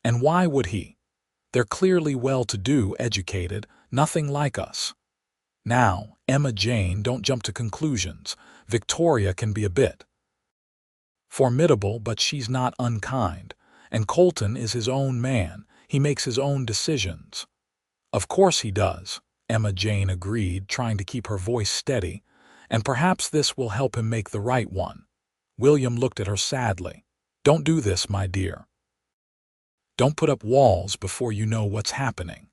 And why would he? They're clearly well-to-do, educated, nothing like us. Now, Emma Jane, don't jump to conclusions. Victoria can be a bit formidable, but she's not unkind. And Colton is his own man. He makes his own decisions. Of course he does, Emma Jane agreed, trying to keep her voice steady. And perhaps this will help him make the right one. William looked at her sadly. Don't do this, my dear. Don't put up walls before you know what's happening.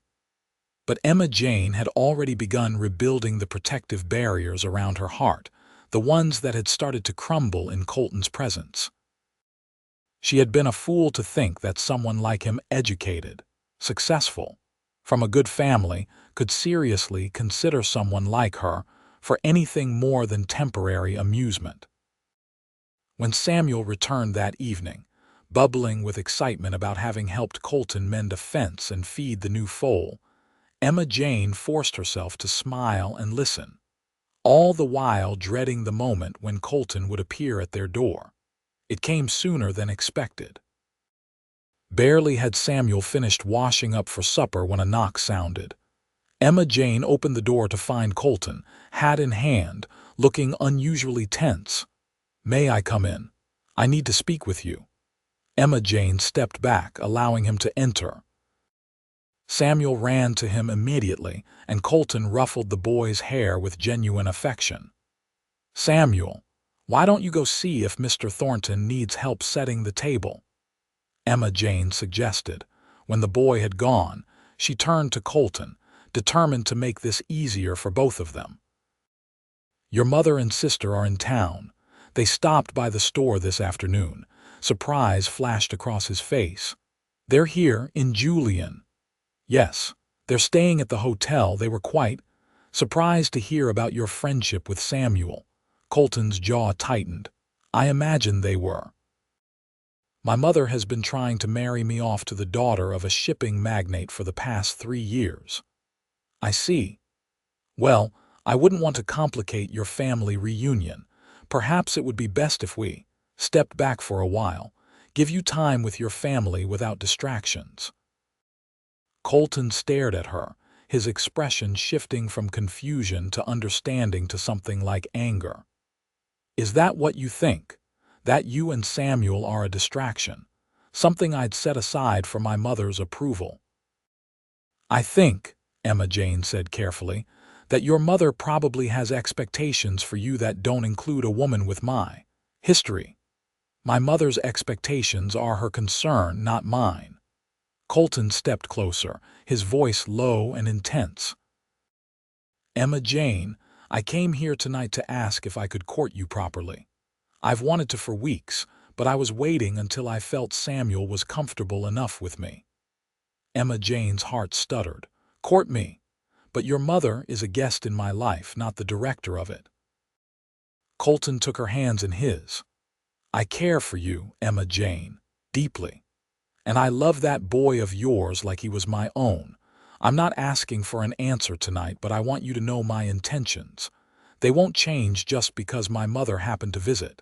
But Emma Jane had already begun rebuilding the protective barriers around her heart, the ones that had started to crumble in Colton's presence. She had been a fool to think that someone like him, educated, successful, from a good family, could seriously consider someone like her for anything more than temporary amusement. When Samuel returned that evening, bubbling with excitement about having helped Colton mend a fence and feed the new foal, Emma Jane forced herself to smile and listen, all the while dreading the moment when Colton would appear at their door. It came sooner than expected. Barely had Samuel finished washing up for supper when a knock sounded. Emma Jane opened the door to find Colton, hat in hand, looking unusually tense. "May I come in? I need to speak with you." Emma Jane stepped back, allowing him to enter. Samuel ran to him immediately, and Colton ruffled the boy's hair with genuine affection. "Samuel, why don't you go see if Mr. Thornton needs help setting the table?" Emma Jane suggested. When the boy had gone, she turned to Colton, determined to make this easier for both of them. "Your mother and sister are in town. They stopped by the store this afternoon." Surprise flashed across his face. "They're here in Julian." "Yes, they're staying at the hotel. They were quite surprised to hear about your friendship with Samuel." Colton's jaw tightened. "I imagine they were. My mother has been trying to marry me off to the daughter of a shipping magnate for the past 3 years." "I see. Well, I wouldn't want to complicate your family reunion. Perhaps it would be best if we stepped back for a while, give you time with your family without distractions." Colton stared at her, his expression shifting from confusion to understanding to something like anger. "Is that what you think? That you and Samuel are a distraction? Something I'd set aside for my mother's approval?" "I think," Emma Jane said carefully, "that your mother probably has expectations for you that don't include a woman with my history. My mother's expectations are her concern, not mine." Colton stepped closer, his voice low and intense. "Emma Jane, I came here tonight to ask if I could court you properly. I've wanted to for weeks, but I was waiting until I felt Samuel was comfortable enough with me." Emma Jane's heart stuttered. "Court me? But your mother is a guest in my life, not the director of it." Colton took her hands in his. "I care for you, Emma Jane, deeply. And I love that boy of yours like he was my own. I'm not asking for an answer tonight, but I want you to know my intentions. They won't change just because my mother happened to visit."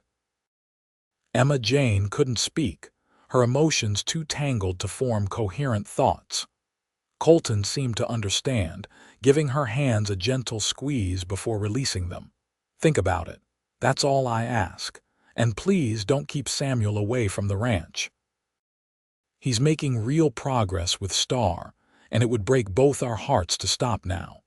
Emma Jane couldn't speak, her emotions too tangled to form coherent thoughts. Colton seemed to understand, giving her hands a gentle squeeze before releasing them. "Think about it. That's all I ask. And please don't keep Samuel away from the ranch. He's making real progress with Star, and it would break both our hearts to stop now."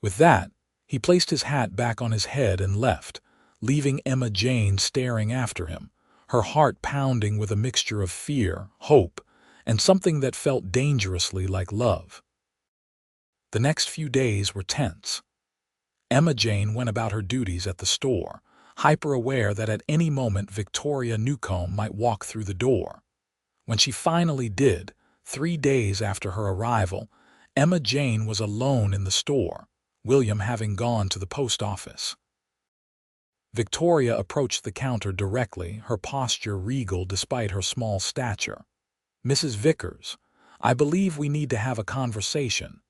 With that, he placed his hat back on his head and left, leaving Emma Jane staring after him, her heart pounding with a mixture of fear, hope, and something that felt dangerously like love. The next few days were tense. Emma Jane went about her duties at the store, hyper-aware that at any moment Victoria Newcomb might walk through the door. When she finally did, 3 days after her arrival, Emma Jane was alone in the store, William having gone to the post office. Victoria approached the counter directly, her posture regal despite her small stature. "Mrs. Vickers, I believe we need to have a conversation."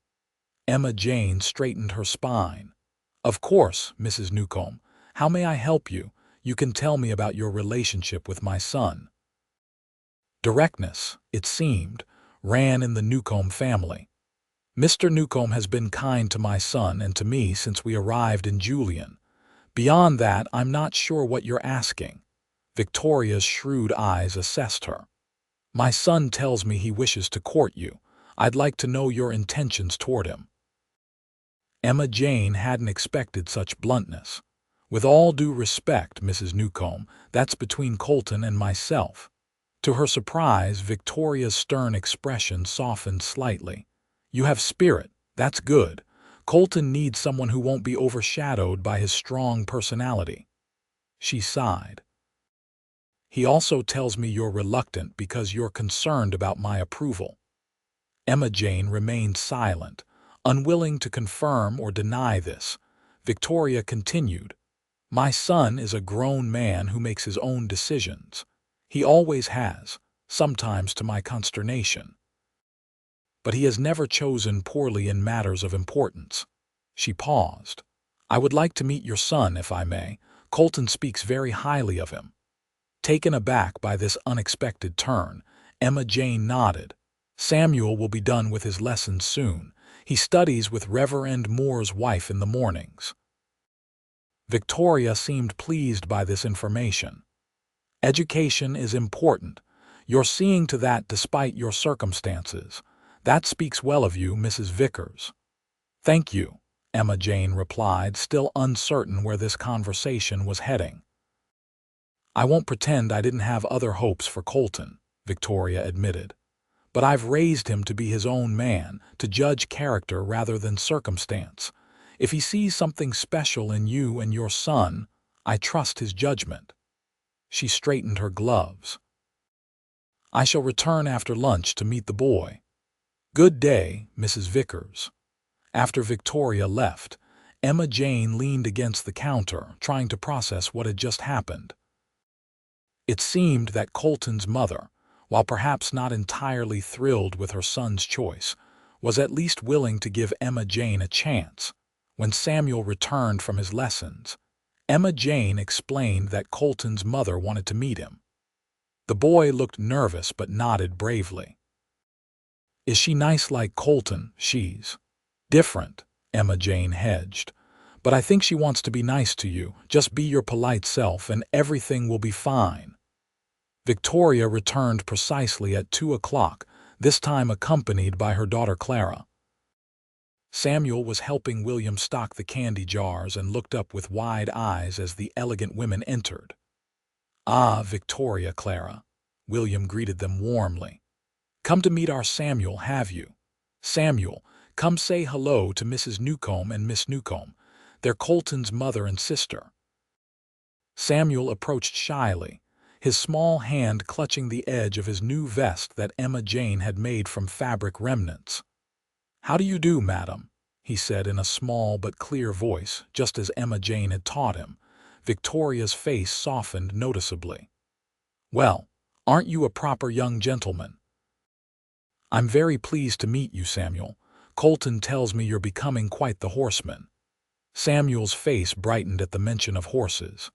Emma Jane straightened her spine. "Of course, Mrs. Newcomb. How may I help you? You can tell me about your relationship with my son." Directness, it seemed, ran in the Newcomb family. Mr. Newcomb has been kind to my son and to me since we arrived in Julian. Beyond that, I'm not sure what you're asking. Victoria's shrewd eyes assessed her. My son tells me he wishes to court you. I'd like to know your intentions toward him. Emma Jane hadn't expected such bluntness. With all due respect, Mrs. Newcomb, that's between Colton and myself. To her surprise, Victoria's stern expression softened slightly. You have spirit, that's good. Colton needs someone who won't be overshadowed by his strong personality. She sighed. He also tells me you're reluctant because you're concerned about my approval. Emma Jane remained silent, unwilling to confirm or deny this. Victoria continued, My son is a grown man who makes his own decisions. He always has, sometimes to my consternation. But he has never chosen poorly in matters of importance. She paused. I would like to meet your son, if I may. Colton speaks very highly of him. Taken aback by this unexpected turn, Emma Jane nodded. Samuel will be done with his lessons soon. He studies with Reverend Moore's wife in the mornings. Victoria seemed pleased by this information. Education is important. You're seeing to that despite your circumstances. That speaks well of you, Mrs. Vickers. Thank you, Emma Jane replied, still uncertain where this conversation was heading. I won't pretend I didn't have other hopes for Colton, Victoria admitted. But I've raised him to be his own man, to judge character rather than circumstance. If he sees something special in you and your son, I trust his judgment. She straightened her gloves. I shall return after lunch to meet the boy. Good day, Mrs. Vickers. After Victoria left, Emma Jane leaned against the counter, trying to process what had just happened. It seemed that Colton's mother, while perhaps not entirely thrilled with her son's choice, was at least willing to give Emma Jane a chance. When Samuel returned from his lessons, Emma Jane explained that Colton's mother wanted to meet him. The boy looked nervous but nodded bravely. Is she nice like Colton? She's different, Emma Jane hedged. But I think she wants to be nice to you. Just be your polite self and everything will be fine. Victoria returned precisely at 2 o'clock, this time accompanied by her daughter Clara. Samuel was helping William stock the candy jars and looked up with wide eyes as the elegant women entered. Ah, Victoria, Clara. William greeted them warmly. Come to meet our Samuel, have you? Samuel, come say hello to Mrs. Newcomb and Miss Newcomb. They're Colton's mother and sister. Samuel approached shyly, his small hand clutching the edge of his new vest that Emma Jane had made from fabric remnants. How do you do, madam? He said in a small but clear voice, just as Emma Jane had taught him. Victoria's face softened noticeably. Well, aren't you a proper young gentleman? I'm very pleased to meet you, Samuel. Colton tells me you're becoming quite the horseman. Samuel's face brightened at the mention of horses.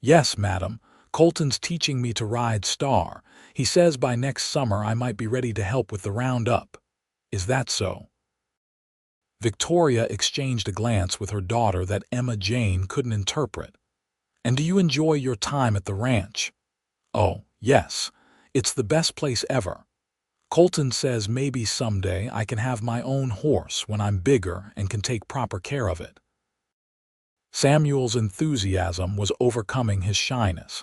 Yes, madam. Colton's teaching me to ride Star. He says by next summer I might be ready to help with the roundup. Is that so? Victoria exchanged a glance with her daughter that Emma Jane couldn't interpret. And do you enjoy your time at the ranch? Oh, yes. It's the best place ever. Colton says maybe someday I can have my own horse when I'm bigger and can take proper care of it. Samuel's enthusiasm was overcoming his shyness.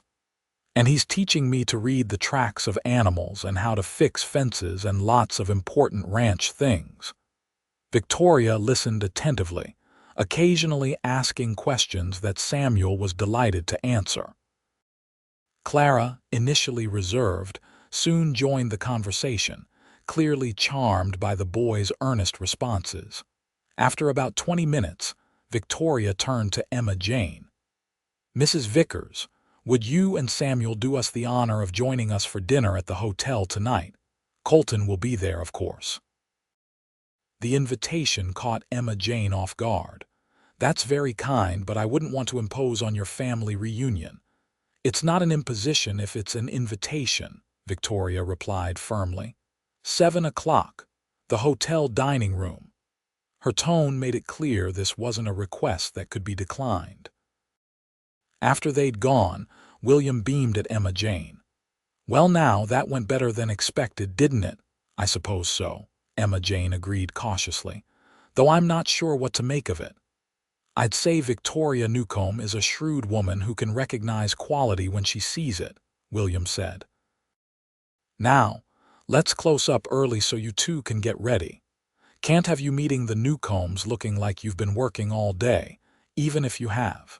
And he's teaching me to read the tracks of animals and how to fix fences and lots of important ranch things. Victoria listened attentively, occasionally asking questions that Samuel was delighted to answer. Clara, initially reserved, soon joined the conversation, clearly charmed by the boy's earnest responses. After about 20 minutes, Victoria turned to Emma Jane. Mrs. Vickers, would you and Samuel do us the honor of joining us for dinner at the hotel tonight? Colton will be there, of course. The invitation caught Emma Jane off guard. That's very kind, but I wouldn't want to impose on your family reunion. It's not an imposition if it's an invitation, Victoria replied firmly. 7 o'clock, the hotel dining room. Her tone made it clear this wasn't a request that could be declined. After they'd gone, William beamed at Emma Jane. Well now, that went better than expected, didn't it? I suppose so, Emma Jane agreed cautiously, though I'm not sure what to make of it. I'd say Victoria Newcomb is a shrewd woman who can recognize quality when she sees it, William said. Now, let's close up early so you two can get ready. Can't have you meeting the Newcombs looking like you've been working all day, even if you have.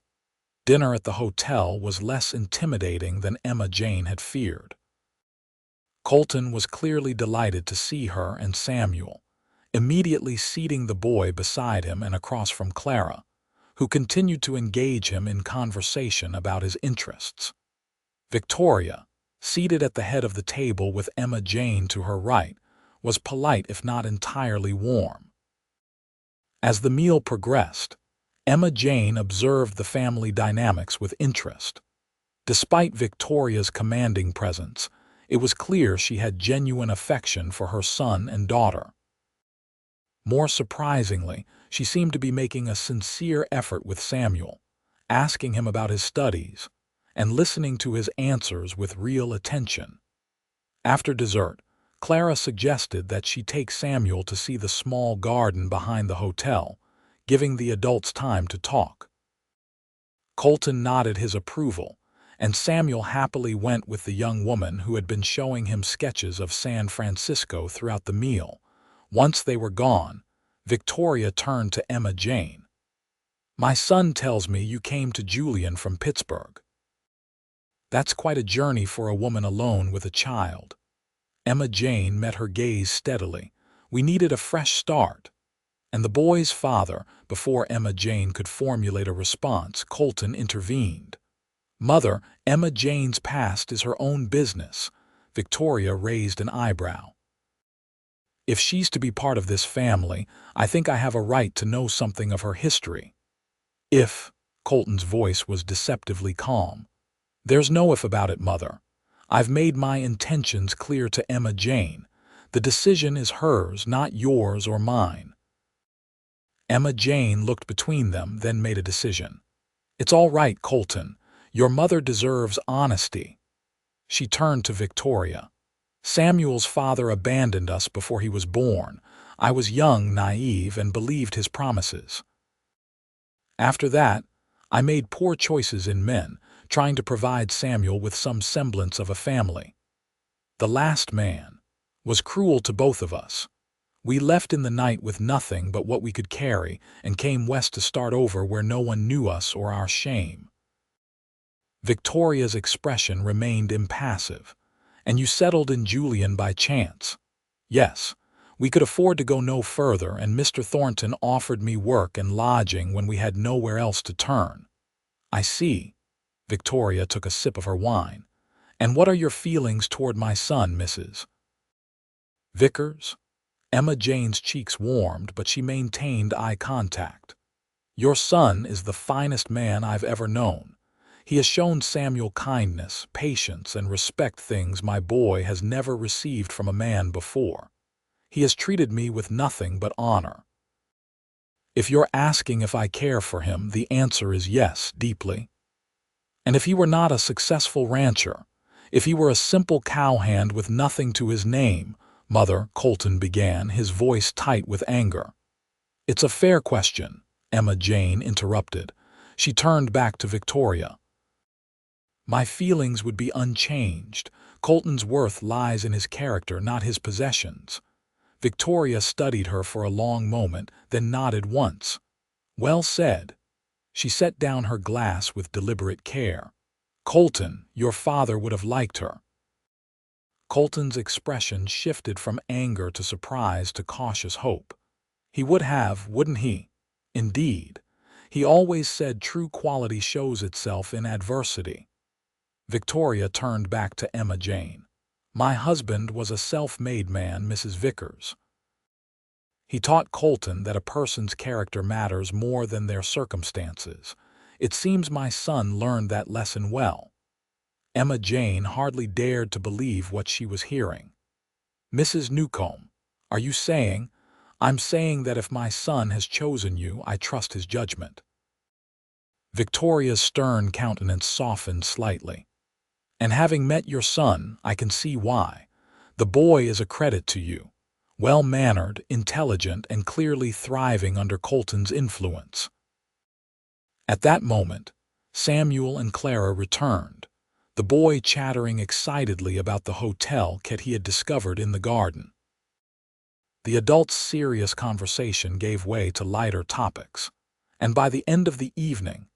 Dinner at the hotel was less intimidating than Emma Jane had feared. Colton was clearly delighted to see her and Samuel, immediately seating the boy beside him and across from Clara, who continued to engage him in conversation about his interests. Victoria, seated at the head of the table with Emma Jane to her right, was polite if not entirely warm. As the meal progressed, Emma Jane observed the family dynamics with interest. Despite Victoria's commanding presence, it was clear she had genuine affection for her son and daughter. More surprisingly, she seemed to be making a sincere effort with Samuel, asking him about his studies, and listening to his answers with real attention. After dessert, Clara suggested that she take Samuel to see the small garden behind the hotel, giving the adults time to talk. Colton nodded his approval, and Samuel happily went with the young woman who had been showing him sketches of San Francisco throughout the meal. Once they were gone, Victoria turned to Emma Jane. My son tells me you came to Julian from Pittsburgh. That's quite a journey for a woman alone with a child. Emma Jane met her gaze steadily. We needed a fresh start. And the boy's father, before Emma Jane could formulate a response, Colton intervened. Mother, Emma Jane's past is her own business. Victoria raised an eyebrow. If she's to be part of this family, I think I have a right to know something of her history. If, Colton's voice was deceptively calm. There's no if about it, Mother. I've made my intentions clear to Emma Jane. The decision is hers, not yours or mine. Emma Jane looked between them, then made a decision. It's all right, Colton. Your mother deserves honesty. She turned to Victoria. Samuel's father abandoned us before he was born. I was young, naive, and believed his promises. After that, I made poor choices in men, trying to provide Samuel with some semblance of a family. The last man was cruel to both of us. We left in the night with nothing but what we could carry and came west to start over where no one knew us or our shame. Victoria's expression remained impassive. And you settled in Julian by chance. Yes, we could afford to go no further, and Mr. Thornton offered me work and lodging when we had nowhere else to turn. I see. Victoria took a sip of her wine. And what are your feelings toward my son, Mrs. Vickers? Emma Jane's cheeks warmed, but she maintained eye contact. Your son is the finest man I've ever known. He has shown Samuel kindness, patience, and respect, things my boy has never received from a man before. He has treated me with nothing but honor. If you're asking if I care for him, the answer is yes, deeply. And if he were not a successful rancher, if he were a simple cowhand with nothing to his name, Mother, Colton began, his voice tight with anger. It's a fair question, Emma Jane interrupted. She turned back to Victoria. My feelings would be unchanged. Colton's worth lies in his character, not his possessions. Victoria studied her for a long moment, then nodded once. Well said. She set down her glass with deliberate care. Colton, your father would have liked her. Colton's expression shifted from anger to surprise to cautious hope. He would have, wouldn't he? Indeed. He always said true quality shows itself in adversity. Victoria turned back to Emma Jane. My husband was a self-made man, Mrs. Vickers. He taught Colton that a person's character matters more than their circumstances. It seems my son learned that lesson well. Emma Jane hardly dared to believe what she was hearing. "Mrs. Newcomb, are you saying—" "I'm saying that if my son has chosen you, I trust his judgment." Victoria's stern countenance softened slightly. "And having met your son, I can see why. The boy is a credit to you. Well-mannered, intelligent, and clearly thriving under Colton's influence." At that moment, Samuel and Clara returned, the boy chattering excitedly about the hotel kit he had discovered in the garden. The adults' serious conversation gave way to lighter topics, and by the end of the evening,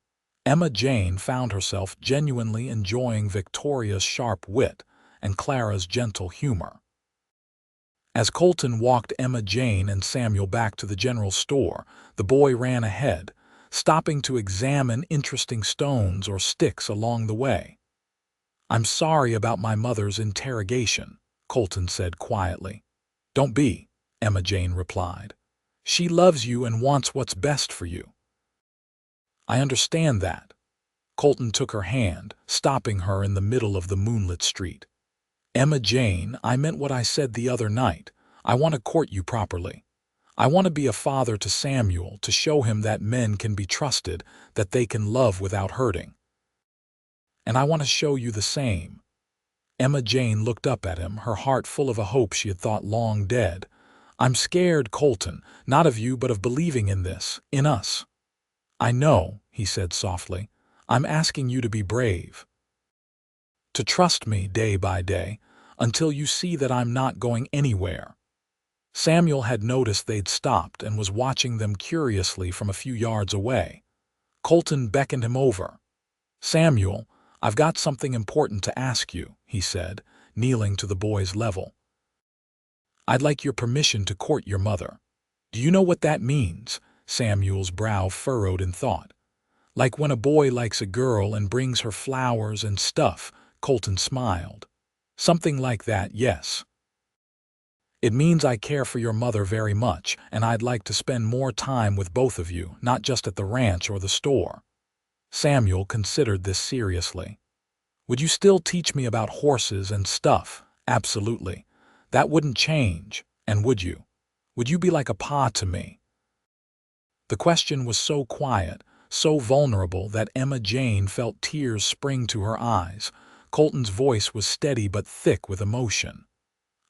Emma Jane found herself genuinely enjoying Victoria's sharp wit and Clara's gentle humor. As Colton walked Emma Jane and Samuel back to the general store, the boy ran ahead, stopping to examine interesting stones or sticks along the way. "I'm sorry about my mother's interrogation," Colton said quietly. "Don't be," Emma Jane replied. "She loves you and wants what's best for you." "I understand that." Colton took her hand, stopping her in the middle of the moonlit street. "Emma Jane, I meant what I said the other night. I want to court you properly. I want to be a father to Samuel, to show him that men can be trusted, that they can love without hurting. And I want to show you the same." Emma Jane looked up at him, her heart full of a hope she had thought long dead. "I'm scared, Colton, not of you but of believing in this, in us." "I know," he said softly. "I'm asking you to be brave. To trust me day by day, until you see that I'm not going anywhere." Samuel had noticed they'd stopped and was watching them curiously from a few yards away. Colton beckoned him over. "Samuel, I've got something important to ask you," he said, kneeling to the boy's level. "I'd like your permission to court your mother." "Do you know what that means?" Samuel's brow furrowed in thought. "Like when a boy likes a girl and brings her flowers and stuff," Colton smiled. "Something like that, yes. It means I care for your mother very much, and I'd like to spend more time with both of you, not just at the ranch or the store." Samuel considered this seriously. "Would you still teach me about horses and stuff?" "Absolutely. That wouldn't change. And would you? Would you be like a pa to me?" The question was so quiet, so vulnerable that Emma Jane felt tears spring to her eyes. Colton's voice was steady but thick with emotion.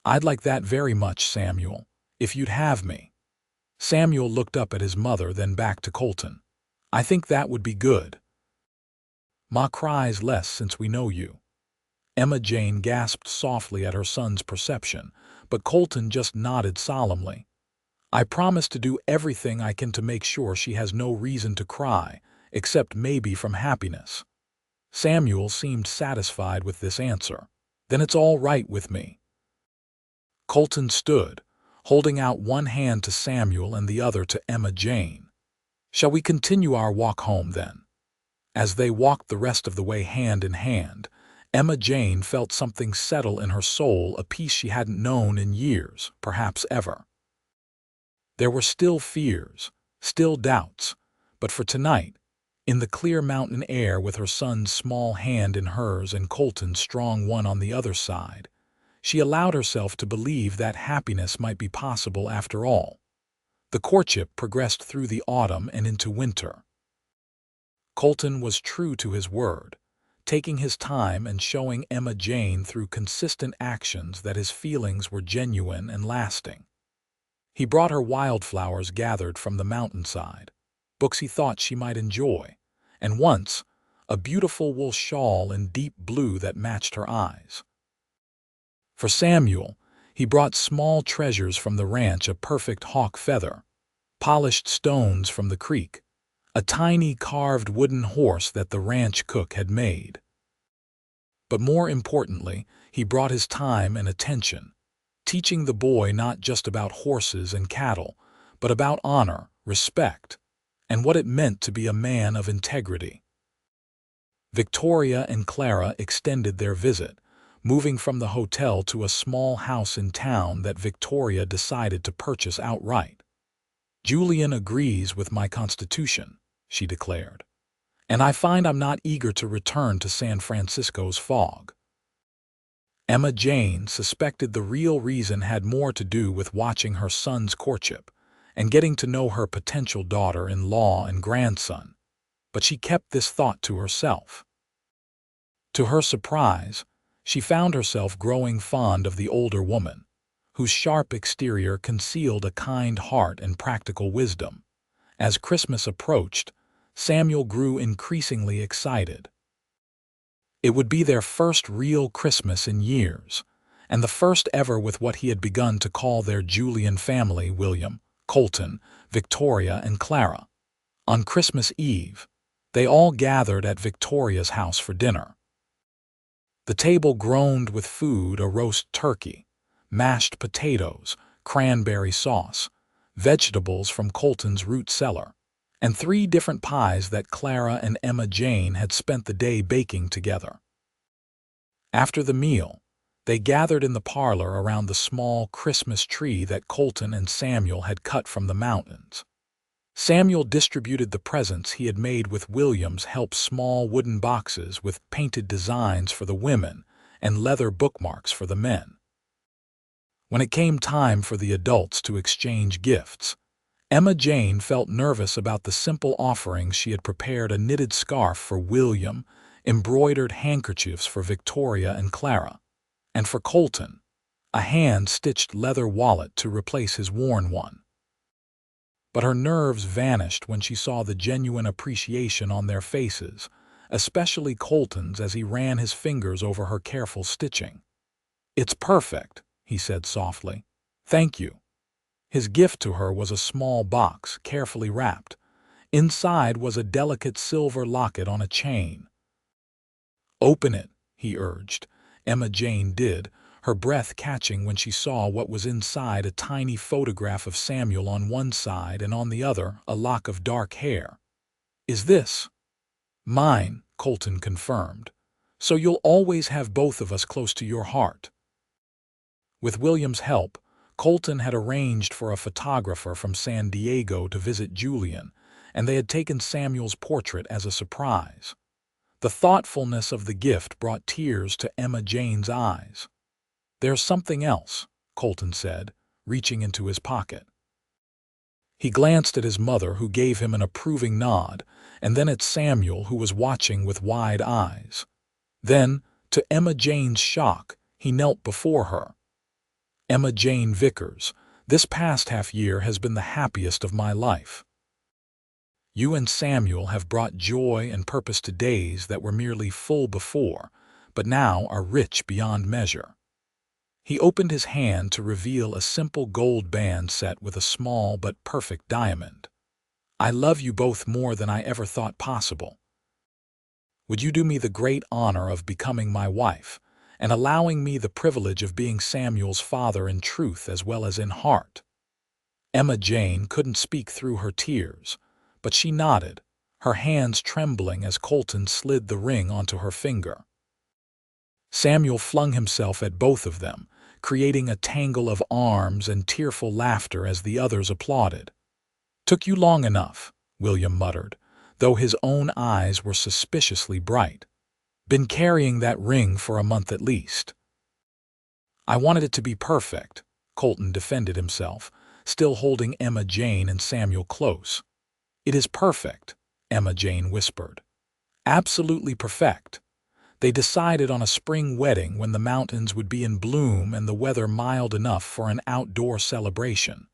"I'd like that very much, Samuel, if you'd have me." Samuel looked up at his mother, then back to Colton. "I think that would be good. Ma cries less since we know you." Emma Jane gasped softly at her son's perception, but Colton just nodded solemnly. "I promise to do everything I can to make sure she has no reason to cry, except maybe from happiness." Samuel seemed satisfied with this answer. "Then it's all right with me." Colton stood, holding out one hand to Samuel and the other to Emma Jane. "Shall we continue our walk home, then?" As they walked the rest of the way hand in hand, Emma Jane felt something settle in her soul, a peace she hadn't known in years, perhaps ever. There were still fears, still doubts, but for tonight, in the clear mountain air with her son's small hand in hers and Colton's strong one on the other side, she allowed herself to believe that happiness might be possible after all. The courtship progressed through the autumn and into winter. Colton was true to his word, taking his time and showing Emma Jane through consistent actions that his feelings were genuine and lasting. He brought her wildflowers gathered from the mountainside, books he thought she might enjoy, and once, a beautiful wool shawl in deep blue that matched her eyes. For Samuel, he brought small treasures from the ranch, a perfect hawk feather, polished stones from the creek, a tiny carved wooden horse that the ranch cook had made. But more importantly, he brought his time and attention, teaching the boy not just about horses and cattle, but about honor, respect, and what it meant to be a man of integrity. Victoria and Clara extended their visit, moving from the hotel to a small house in town that Victoria decided to purchase outright. "Julian agrees with my constitution," she declared. and I find I'm not eager to return to San Francisco's fog." Emma Jane suspected the real reason had more to do with watching her son's courtship and getting to know her potential daughter-in-law and grandson, but she kept this thought to herself. To her surprise, she found herself growing fond of the older woman, whose sharp exterior concealed a kind heart and practical wisdom. As Christmas approached, Samuel grew increasingly excited. It would be their first real Christmas in years, and the first ever with what he had begun to call their Julian family: William, Colton, Victoria, and Clara. On Christmas Eve, they all gathered at Victoria's house for dinner. The table groaned with food: a roast turkey, mashed potatoes, cranberry sauce, vegetables from Colton's root cellar, and 3 different pies that Clara and Emma Jane had spent the day baking together. After the meal, they gathered in the parlor around the small Christmas tree that Colton and Samuel had cut from the mountains. Samuel distributed the presents he had made with William's help: small wooden boxes with painted designs for the women and leather bookmarks for the men. When it came time for the adults to exchange gifts, Emma Jane felt nervous about the simple offerings. She had prepared a knitted scarf for William, embroidered handkerchiefs for Victoria and Clara, and for Colton, a hand-stitched leather wallet to replace his worn one. But her nerves vanished when she saw the genuine appreciation on their faces, especially Colton's as he ran his fingers over her careful stitching. "It's perfect," he said softly. "Thank you." His gift to her was a small box, carefully wrapped. Inside was a delicate silver locket on a chain. "Open it," he urged. Emma Jane did, her breath catching when she saw what was inside: a tiny photograph of Samuel on one side and on the other a lock of dark hair. "Is this?" "Mine," Colton confirmed. "So you'll always have both of us close to your heart." With William's help, Colton had arranged for a photographer from San Diego to visit Julian, and they had taken Samuel's portrait as a surprise. The thoughtfulness of the gift brought tears to Emma Jane's eyes. "There's something else," Colton said, reaching into his pocket. He glanced at his mother, who gave him an approving nod, and then at Samuel, who was watching with wide eyes. Then, to Emma Jane's shock, he knelt before her. "Emma Jane Vickers, this past half-year has been the happiest of my life. You and Samuel have brought joy and purpose to days that were merely full before, but now are rich beyond measure." He opened his hand to reveal a simple gold band set with a small but perfect diamond. "I love you both more than I ever thought possible. Would you do me the great honor of becoming my wife and allowing me the privilege of being Samuel's father in truth as well as in heart?" Emma Jane couldn't speak through her tears, but she nodded, her hands trembling as Colton slid the ring onto her finger. Samuel flung himself at both of them, creating a tangle of arms and tearful laughter as the others applauded. "Took you long enough," William muttered, though his own eyes were suspiciously bright. "Been carrying that ring for a month at least." "I wanted it to be perfect," Colton defended himself, still holding Emma Jane and Samuel close. "It is perfect," Emma Jane whispered. "Absolutely perfect." They decided on a spring wedding when the mountains would be in bloom and the weather mild enough for an outdoor celebration.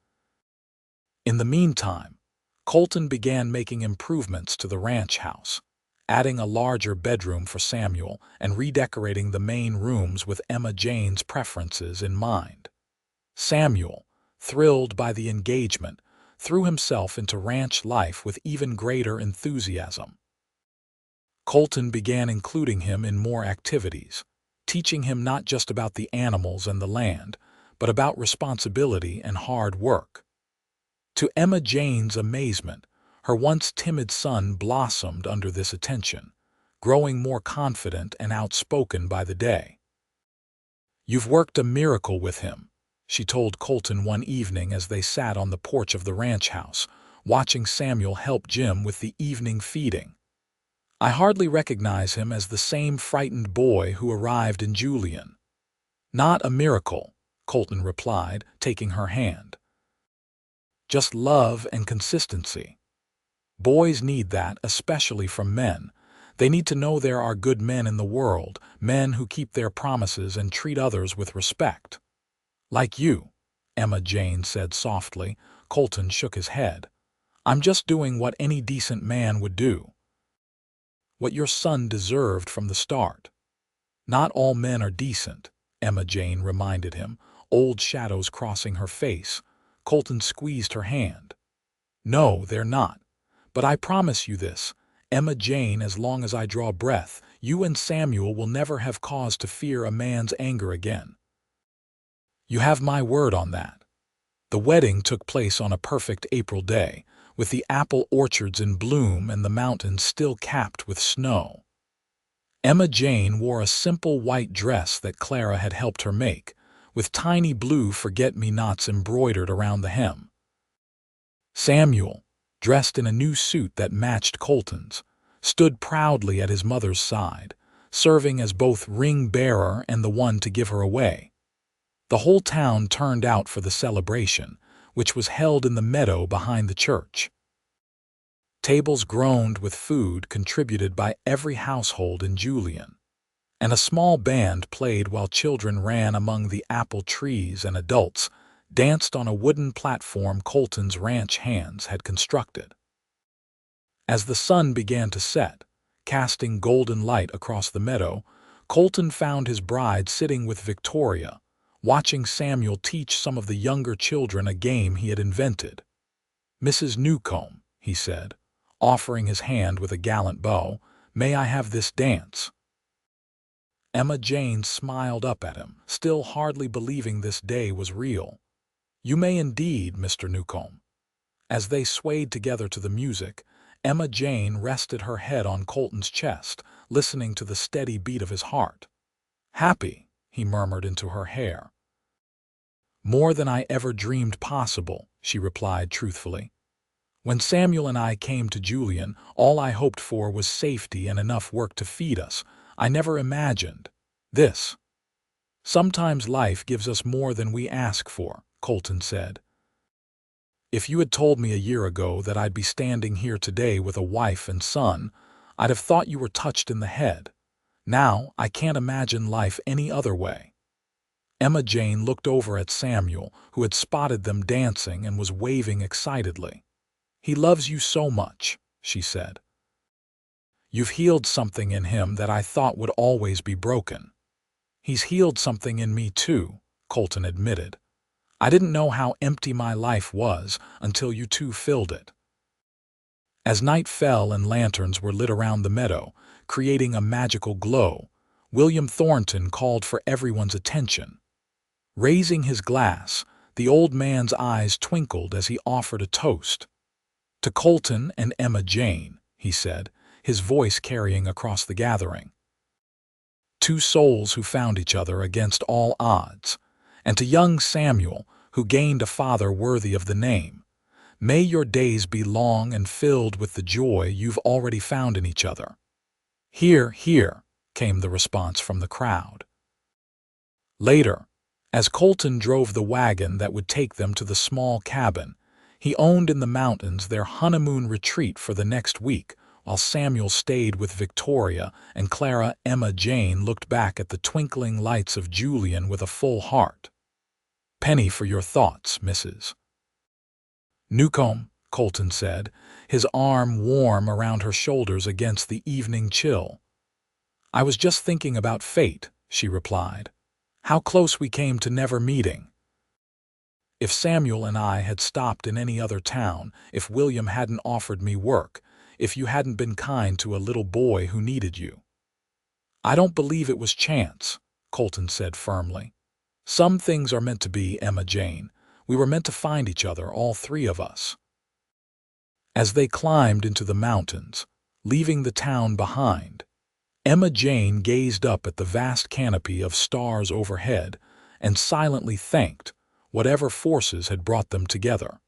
In the meantime, Colton began making improvements to the ranch house, adding a larger bedroom for Samuel and redecorating the main rooms with Emma Jane's preferences in mind. Samuel, thrilled by the engagement, threw himself into ranch life with even greater enthusiasm. Colton began including him in more activities, teaching him not just about the animals and the land, but about responsibility and hard work. To Emma Jane's amazement, her once timid son blossomed under this attention, growing more confident and outspoken by the day. "You've worked a miracle with him," she told Colton one evening as they sat on the porch of the ranch house, watching Samuel help Jim with the evening feeding. I hardly recognize him as the same frightened boy who arrived in Julian. Not a miracle, Colton replied, taking her hand. Just love and consistency. Boys need that, especially from men. They need to know there are good men in the world, men who keep their promises and treat others with respect. Like you, Emma Jane said softly. Colton shook his head. I'm just doing what any decent man would do. What your son deserved from the start. Not all men are decent, Emma Jane reminded him, old shadows crossing her face. Colton squeezed her hand. No, they're not. But I promise you this, Emma Jane, as long as I draw breath, you and Samuel will never have cause to fear a man's anger again. You have my word on that. The wedding took place on a perfect April day, with the apple orchards in bloom and the mountains still capped with snow. Emma Jane wore a simple white dress that Clara had helped her make, with tiny blue forget-me-nots embroidered around the hem. Samuel, dressed in a new suit that matched Colton's, stood proudly at his mother's side, serving as both ring-bearer and the one to give her away. The whole town turned out for the celebration, which was held in the meadow behind the church. Tables groaned with food contributed by every household in Julian, and a small band played while children ran among the apple trees and adults danced on a wooden platform Colton's ranch hands had constructed. As the sun began to set, casting golden light across the meadow, Colton found his bride sitting with Victoria, watching Samuel teach some of the younger children a game he had invented. "Mrs. Newcomb," he said, offering his hand with a gallant bow, "may I have this dance?" Emma Jane smiled up at him, still hardly believing this day was real. "You may indeed, Mr. Newcomb." As they swayed together to the music, Emma Jane rested her head on Colton's chest, listening to the steady beat of his heart. "Happy," he murmured into her hair. "More than I ever dreamed possible," she replied truthfully. "When Samuel and I came to Julian, all I hoped for was safety and enough work to feed us. I never imagined this. Sometimes life gives us more than we ask for," Colton said. "If you had told me a year ago that I'd be standing here today with a wife and son, I'd have thought you were touched in the head. Now I can't imagine life any other way." Emma Jane looked over at Samuel, who had spotted them dancing and was waving excitedly. "He loves you so much," she said. "You've healed something in him that I thought would always be broken." "He's healed something in me too," Colton admitted. "I didn't know how empty my life was until you two filled it." As night fell and lanterns were lit around the meadow, creating a magical glow, William Thornton called for everyone's attention. Raising his glass, the old man's eyes twinkled as he offered a toast. "To Colton and Emma Jane," he said, his voice carrying across the gathering. "Two souls who found each other against all odds. And to young Samuel, who gained a father worthy of the name. May your days be long and filled with the joy you've already found in each other." "Hear, hear," came the response from the crowd. Later, as Colton drove the wagon that would take them to the small cabin he owned in the mountains, their honeymoon retreat for the next week, while Samuel stayed with Victoria and Clara, Emma Jane looked back at the twinkling lights of Julian with a full heart. "Penny for your thoughts, Mrs. Newcomb," Colton said, his arm warm around her shoulders against the evening chill. "I was just thinking about fate," she replied. "How close we came to never meeting. If Samuel and I had stopped in any other town, if William hadn't offered me work, if you hadn't been kind to a little boy who needed you." "I don't believe it was chance," Colton said firmly. "Some things are meant to be, Emma Jane. We were meant to find each other, all three of us." As they climbed into the mountains, leaving the town behind, Emma Jane gazed up at the vast canopy of stars overhead and silently thanked whatever forces had brought them together.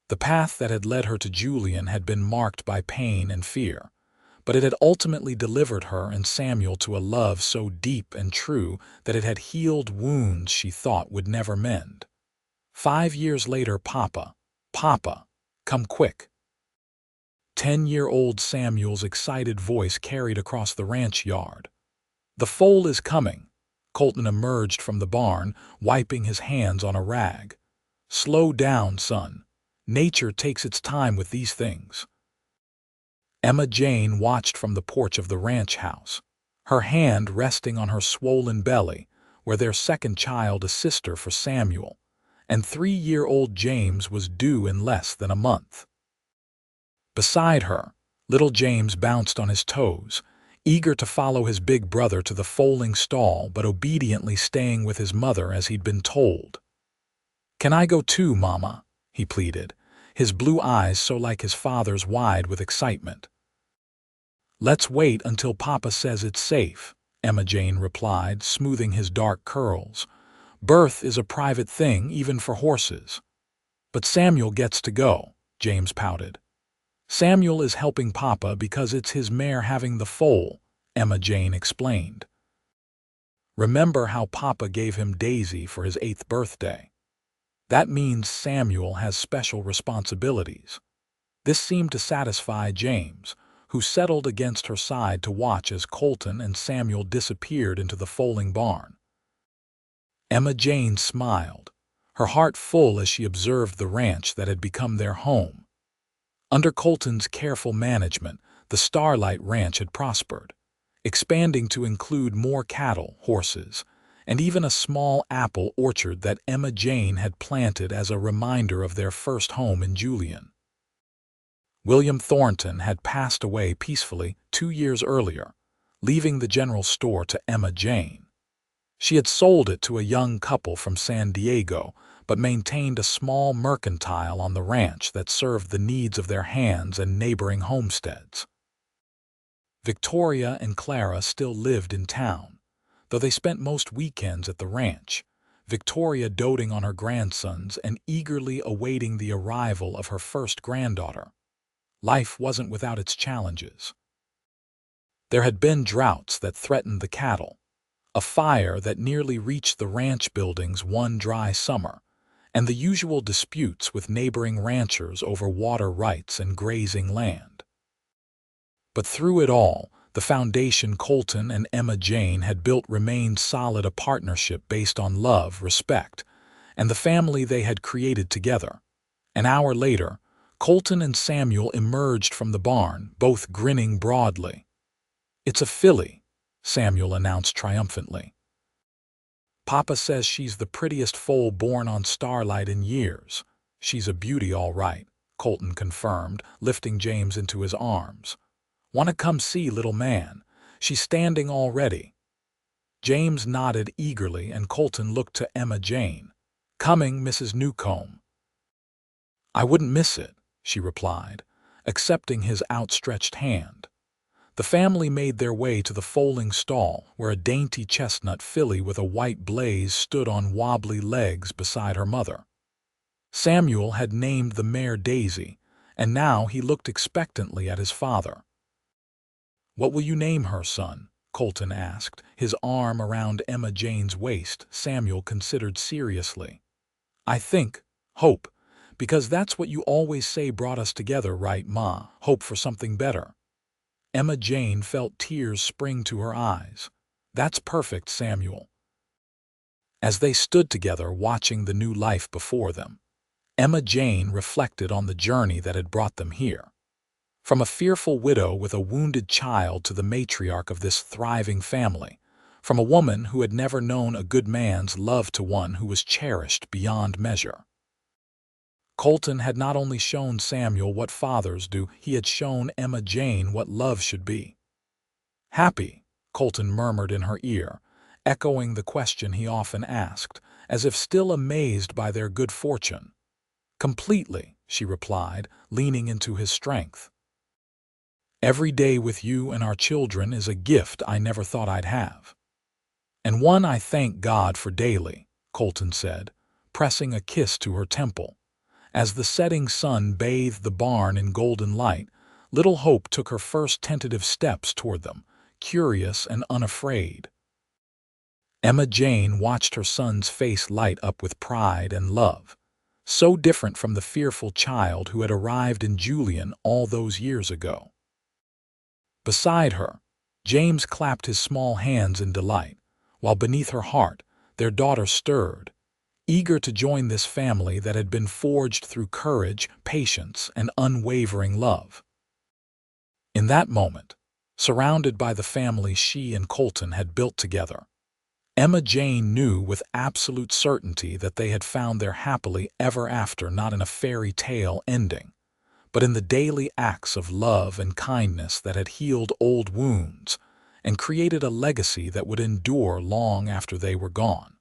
The path that had led her to Julian had been marked by pain and fear, but it had ultimately delivered her and Samuel to a love so deep and true that it had healed wounds she thought would never mend. 5 years later, Papa, come quick. 10-year-old Samuel's excited voice carried across the ranch yard. The foal is coming. Colton emerged from the barn, wiping his hands on a rag. Slow down, son. Nature takes its time with these things. Emma Jane watched from the porch of the ranch house, her hand resting on her swollen belly, where their second child, a sister for Samuel, and 3-year-old James was due in less than a month. Beside her, little James bounced on his toes, eager to follow his big brother to the foaling stall but obediently staying with his mother as he'd been told. "Can I go too, Mama?" he pleaded, his blue eyes so like his father's wide with excitement. "Let's wait until Papa says it's safe," Emma Jane replied, smoothing his dark curls. "Birth is a private thing even for horses." "But Samuel gets to go," James pouted. "Samuel is helping Papa because it's his mare having the foal," Emma Jane explained. "Remember how Papa gave him Daisy for his 8th birthday? That means Samuel has special responsibilities." This seemed to satisfy James, who settled against her side to watch as Colton and Samuel disappeared into the foaling barn. Emma Jane smiled, her heart full as she observed the ranch that had become their home. Under Colton's careful management, the Starlight Ranch had prospered, expanding to include more cattle, horses, and even a small apple orchard that Emma Jane had planted as a reminder of their first home in Julian. William Thornton had passed away peacefully 2 years earlier, leaving the general store to Emma Jane. She had sold it to a young couple from San Diego, but maintained a small mercantile on the ranch that served the needs of their hands and neighboring homesteads. Victoria and Clara still lived in town, though they spent most weekends at the ranch, Victoria doting on her grandsons and eagerly awaiting the arrival of her first granddaughter. Life wasn't without its challenges. There had been droughts that threatened the cattle, a fire that nearly reached the ranch buildings one dry summer, and the usual disputes with neighboring ranchers over water rights and grazing land. But through it all, the foundation Colton and Emma Jane had built remained solid, a partnership based on love, respect, and the family they had created together. An hour later, Colton and Samuel emerged from the barn, both grinning broadly. "It's a filly," Samuel announced triumphantly. "Papa says she's the prettiest foal born on Starlight in years." "She's a beauty, all right," Colton confirmed, lifting James into his arms. "Want to come see, little man? She's standing already." James nodded eagerly and Colton looked to Emma Jane. "Coming, Mrs. Newcomb." "I wouldn't miss it," she replied, accepting his outstretched hand. The family made their way to the foaling stall, where a dainty chestnut filly with a white blaze stood on wobbly legs beside her mother. Samuel had named the mare Daisy, and now he looked expectantly at his father. "What will you name her, son?" Colton asked, his arm around Emma Jane's waist. Samuel considered seriously. "I think Hope, because that's what you always say brought us together, right, Ma? Hope for something better." Emma Jane felt tears spring to her eyes. "That's perfect, Samuel." As they stood together watching the new life before them, Emma Jane reflected on the journey that had brought them here. From a fearful widow with a wounded child to the matriarch of this thriving family, from a woman who had never known a good man's love to one who was cherished beyond measure. Colton had not only shown Samuel what fathers do, he had shown Emma Jane what love should be. "Happy," Colton murmured in her ear, echoing the question he often asked, as if still amazed by their good fortune. "Completely," she replied, leaning into his strength. "Every day with you and our children is a gift I never thought I'd have. And one I thank God for daily," Colton said, pressing a kiss to her temple. As the setting sun bathed the barn in golden light, little Hope took her first tentative steps toward them, curious and unafraid. Emma Jane watched her son's face light up with pride and love, so different from the fearful child who had arrived in Julian all those years ago. Beside her, James clapped his small hands in delight, while beneath her heart, their daughter stirred, eager to join this family that had been forged through courage, patience, and unwavering love. In that moment, surrounded by the family she and Colton had built together, Emma Jane knew with absolute certainty that they had found their happily ever after not in a fairy tale ending, but in the daily acts of love and kindness that had healed old wounds and created a legacy that would endure long after they were gone.